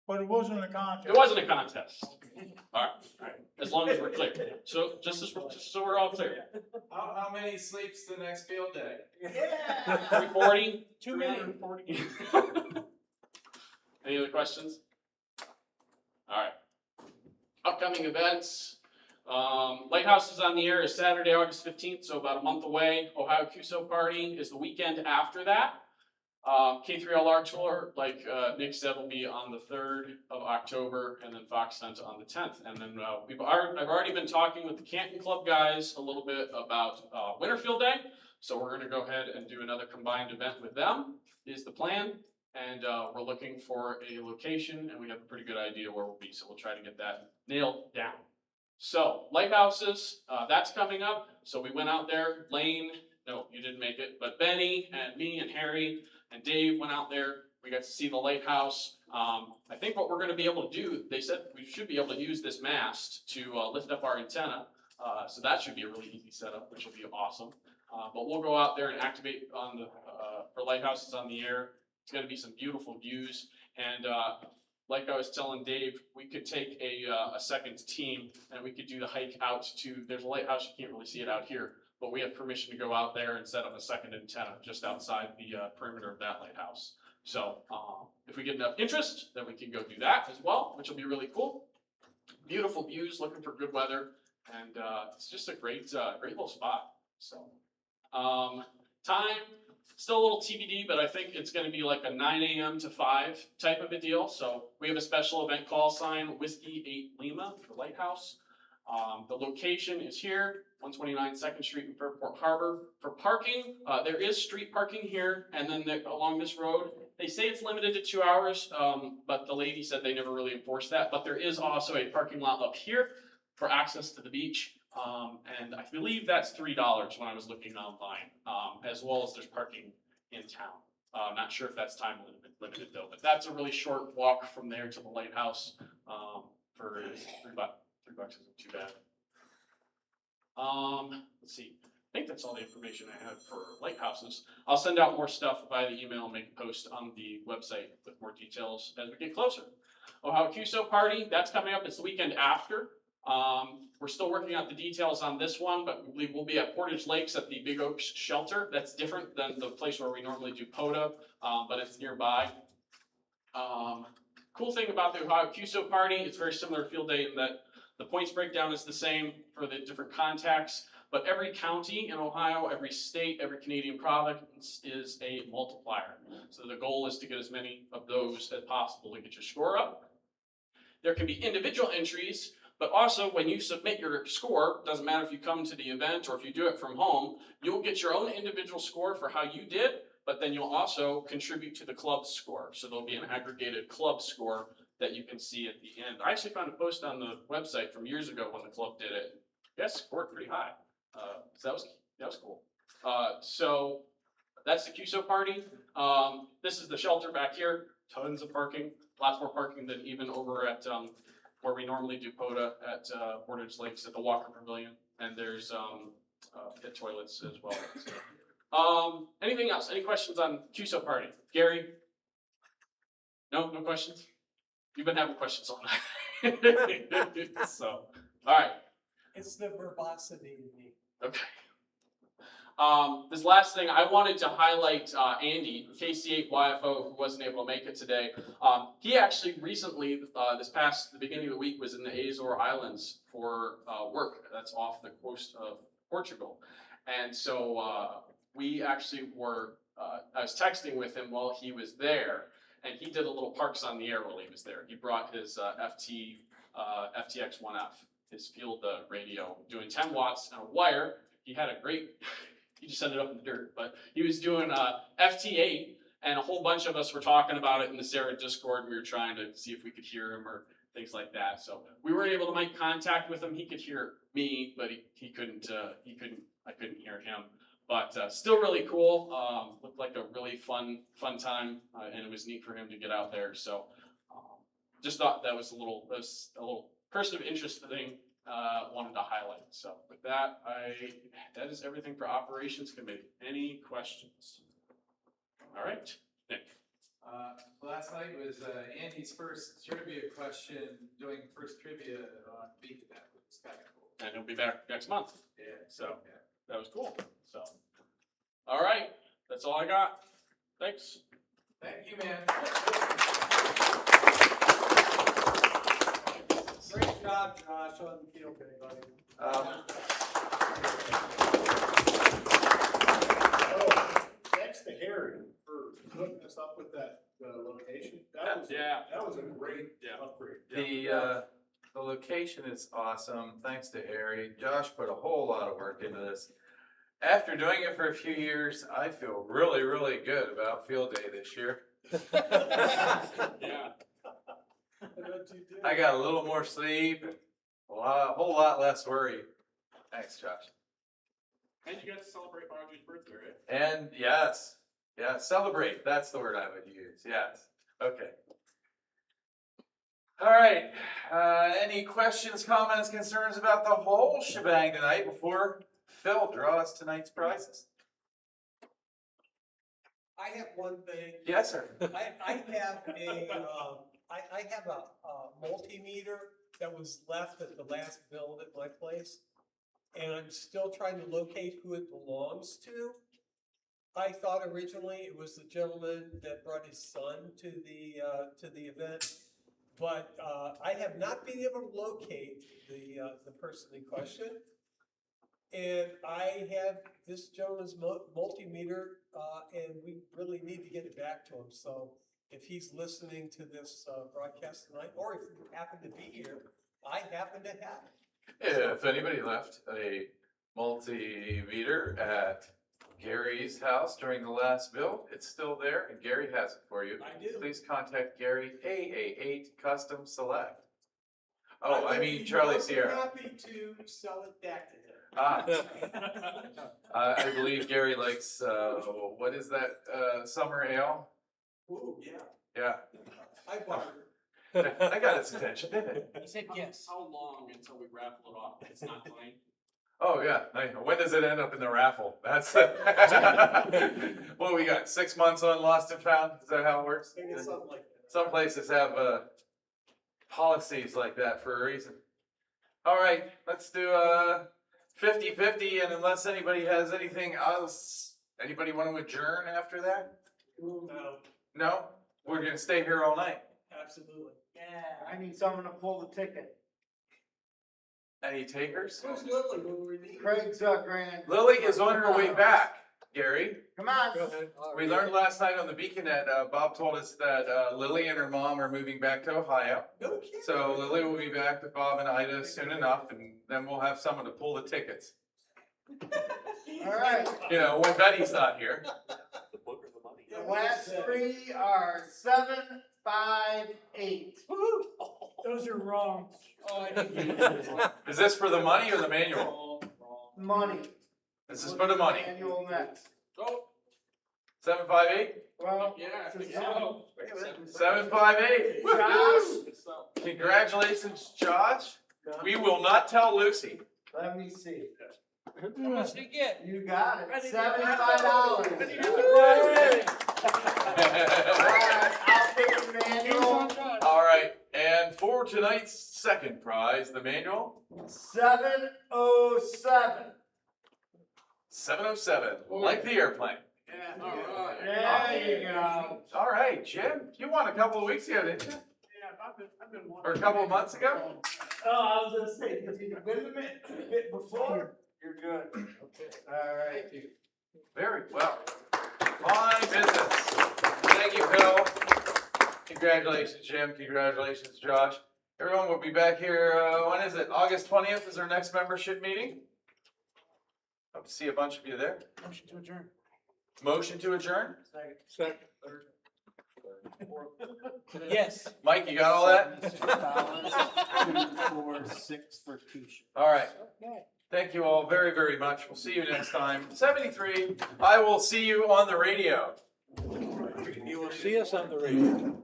But it wasn't a contest. It wasn't a contest. All right. As long as we're clear. So just so we're all clear. How many sleeps the next field day? 340? Too many. 340. Any other questions? All right. Upcoming events. Lighthouse is on the air is Saturday, August 15th, so about a month away. Ohio QSO Party is the weekend after that. K3LR Tour, like Nick said, will be on the 3rd of October, and then Fox Hunt on the 10th. And then I've already been talking with the Canton Club guys a little bit about Winter Field Day, so we're going to go ahead and do another combined event with them, is the plan. And we're looking for a location, and we have a pretty good idea where we'll be, so we'll try to get that nailed down. So, Lighthouses, that's coming up. So we went out there, Lane, no, you didn't make it, but Benny and me and Harry and Dave went out there. We got to see the lighthouse. I think what we're going to be able to do, they said we should be able to use this mast to lift up our antenna. So that should be a really easy setup, which will be awesome. But we'll go out there and activate on the for Lighthouses on the air. It's going to be some beautiful views. And like I was telling Dave, we could take a second team and we could do the hike out to, there's a lighthouse, you can't really see it out here, but we have permission to go out there and set up a second antenna just outside the perimeter of that lighthouse. So if we get enough interest, then we can go do that as well, which will be really cool. Beautiful views, looking for good weather, and it's just a great little spot. So time, still a little TBD, but I think it's going to be like a 9 a.m. to 5 type of a deal. So we have a special event call sign, Whiskey 8 Lima for Lighthouse. The location is here, 129 2nd Street in Fairport Harbor. For parking, there is street parking here, and then along this road. They say it's limited to 2 hours, but the lady said they never really enforced that. But there is also a parking lot up here for access to the beach. And I believe that's $3 when I was looking online, as well as there's parking in town. Not sure if that's time limited though, but that's a really short walk from there to the lighthouse for $3 isn't too bad. Let's see. I think that's all the information I have for lighthouses. I'll send out more stuff via the email and make a post on the website with more details as we get closer. Ohio QSO Party, that's coming up. It's the weekend after. We're still working out the details on this one, but we believe we'll be at Portage Lakes at the Big Oaks Shelter. That's different than the place where we normally do POTA, but it's nearby. Cool thing about the Ohio QSO Party, it's very similar to Field Day in that the points breakdown is the same for the different contacts, but every county in Ohio, every state, every Canadian province is a multiplier. So the goal is to get as many of those as possible to get your score up. There can be individual entries, but also when you submit your score, doesn't matter if you come to the event or if you do it from home, you'll get your own individual score for how you did, but then you'll also contribute to the club score. So there'll be an aggregated club score that you can see at the end. I actually found a post on the website from years ago when the club did it. You guys scored pretty high. So that was cool. So that's the QSO Party. This is the shelter back here. Tons of parking. Lots more parking than even over at where we normally do POTA at Portage Lakes at the Walker Pavilion. And there's pit toilets as well. So Anything else? Any questions on QSO party? Gary? No questions? You've been having questions all night. So, all right. It's the verbosity in me. Okay. This last thing, I wanted to highlight Andy, KC8YFO, who wasn't able to make it today. He actually recently, the beginning of the week, was in the Azores Islands for work. That's off the coast of Portugal. And so we actually were, I was texting with him while he was there, and he did a little Parks on the Air while he was there. He brought his FTX1F, his field radio, doing 10 watts and a wire. He had a great, he just ended up in the dirt, but he was doing FT8, and a whole bunch of us were talking about it in the Sarah Discord. We were trying to see if we could hear him or things like that. So we were able to make contact with him. He could hear me, but he couldn't, I couldn't hear him. But still really cool. Looked like a really fun time, and it was neat for him to get out there. So just thought that was a little person of interest thing wanted to highlight. So with that, that is everything for Operations Committee. Any questions? All right, Nick. Last night was Andy's first trivia question, doing first trivia on Beacon. That was kind of cool. And he'll be back next month. Yeah. So that was cool. So, all right, that's all I got. Thanks. Thank you, man. Great job, Josh, on the field day, buddy. Thanks to Harry for hooking us up with that location. That was a great upgrade. The location is awesome. Thanks to Harry. Josh put a whole lot of work into this. After doing it for a few years, I feel really, really good about field day this year. Yeah. I got a little more sleep, a whole lot less worry. Thanks, Josh. And you got to celebrate Audrey's birthday, right? And yes, celebrate. That's the word I would use. Yes. Okay. All right. Any questions, comments, concerns about the whole shebang tonight before Phil draws tonight's prizes? I have one thing. Yes, sir. I have a multimeter that was left at the last build at my place, and I'm still trying to locate who it belongs to. I thought originally it was the gentleman that brought his son to the event, but I have not been able to locate the person in question. And I have this gentleman's multimeter, and we really need to get it back to him. So if he's listening to this broadcast tonight, or if you happen to be here, I happen to have it. If anybody left a multimeter at Gary's house during the last build, it's still there, and Gary has it for you. I do. Please contact Gary, AA8 Custom Select. Oh, I I would mean be Charlie more than Sierra. happy to sell it back to him. I believe Gary likes, what is that, summer ale? Ooh, yeah. Yeah, I bought I got its attention, didn't it? He said yes. How long until we raffle it off? It's not playing. Oh, yeah, when does it end up in the raffle? That's, what we got, 6 months on Lost and Found? Is that how it works? Maybe something like that. Some places have, policies like that for a reason. All right, let's do, 50-50, and unless anybody has anything else, anybody want to adjourn after that? No, No? We're gonna stay here all night. absolutely. I need someone to pull the ticket. Any takers? Who's Lily when we need? Craig's grand. Lily is on her way back, Gary. Come on. Go ahead. We learned last night on the Beaconette, Bob told us that Lily and her mom are moving back to Ohio. No kidding. So Lily will be back with Bob and Ida soon enough, and then we'll have someone to pull the tickets. All right. You know, when Betty's not here. The last three are 7, 5, 8. Those are wrong. Oh, I didn't. Is this for the money or the manual? Money. This is for the money. Annual next. Oh, 758? Well, yeah, I think so. so. 758. Josh, Congratulations, Josh. We will not tell Lucy. let me see. How much did he get? You got Ready it, to- $75. Ready to- I'll pick the manual, All right, and for tonight's second prize, the manual, 707. 707, like the airplane. Yeah, all right. There you go. All right, Jim, you won a couple of weeks ago, didn't you? Yeah, I've been Or a couple of months ago? Oh, I was gonna say, if you win the bit before, you're good. Okay. All right. Very well. Fine business. Thank you, Phil. Congratulations, Jim. Congratulations, Josh. Everyone will be back here, when is it? August 20th is our next membership meeting. Hope to see a bunch of you there. Motion to adjourn. Motion to adjourn? Second. Yes. Mike, you got all that? All right. Thank you all very, very much. We'll see you next time. 73, I will see you on the radio. You will see us on the radio.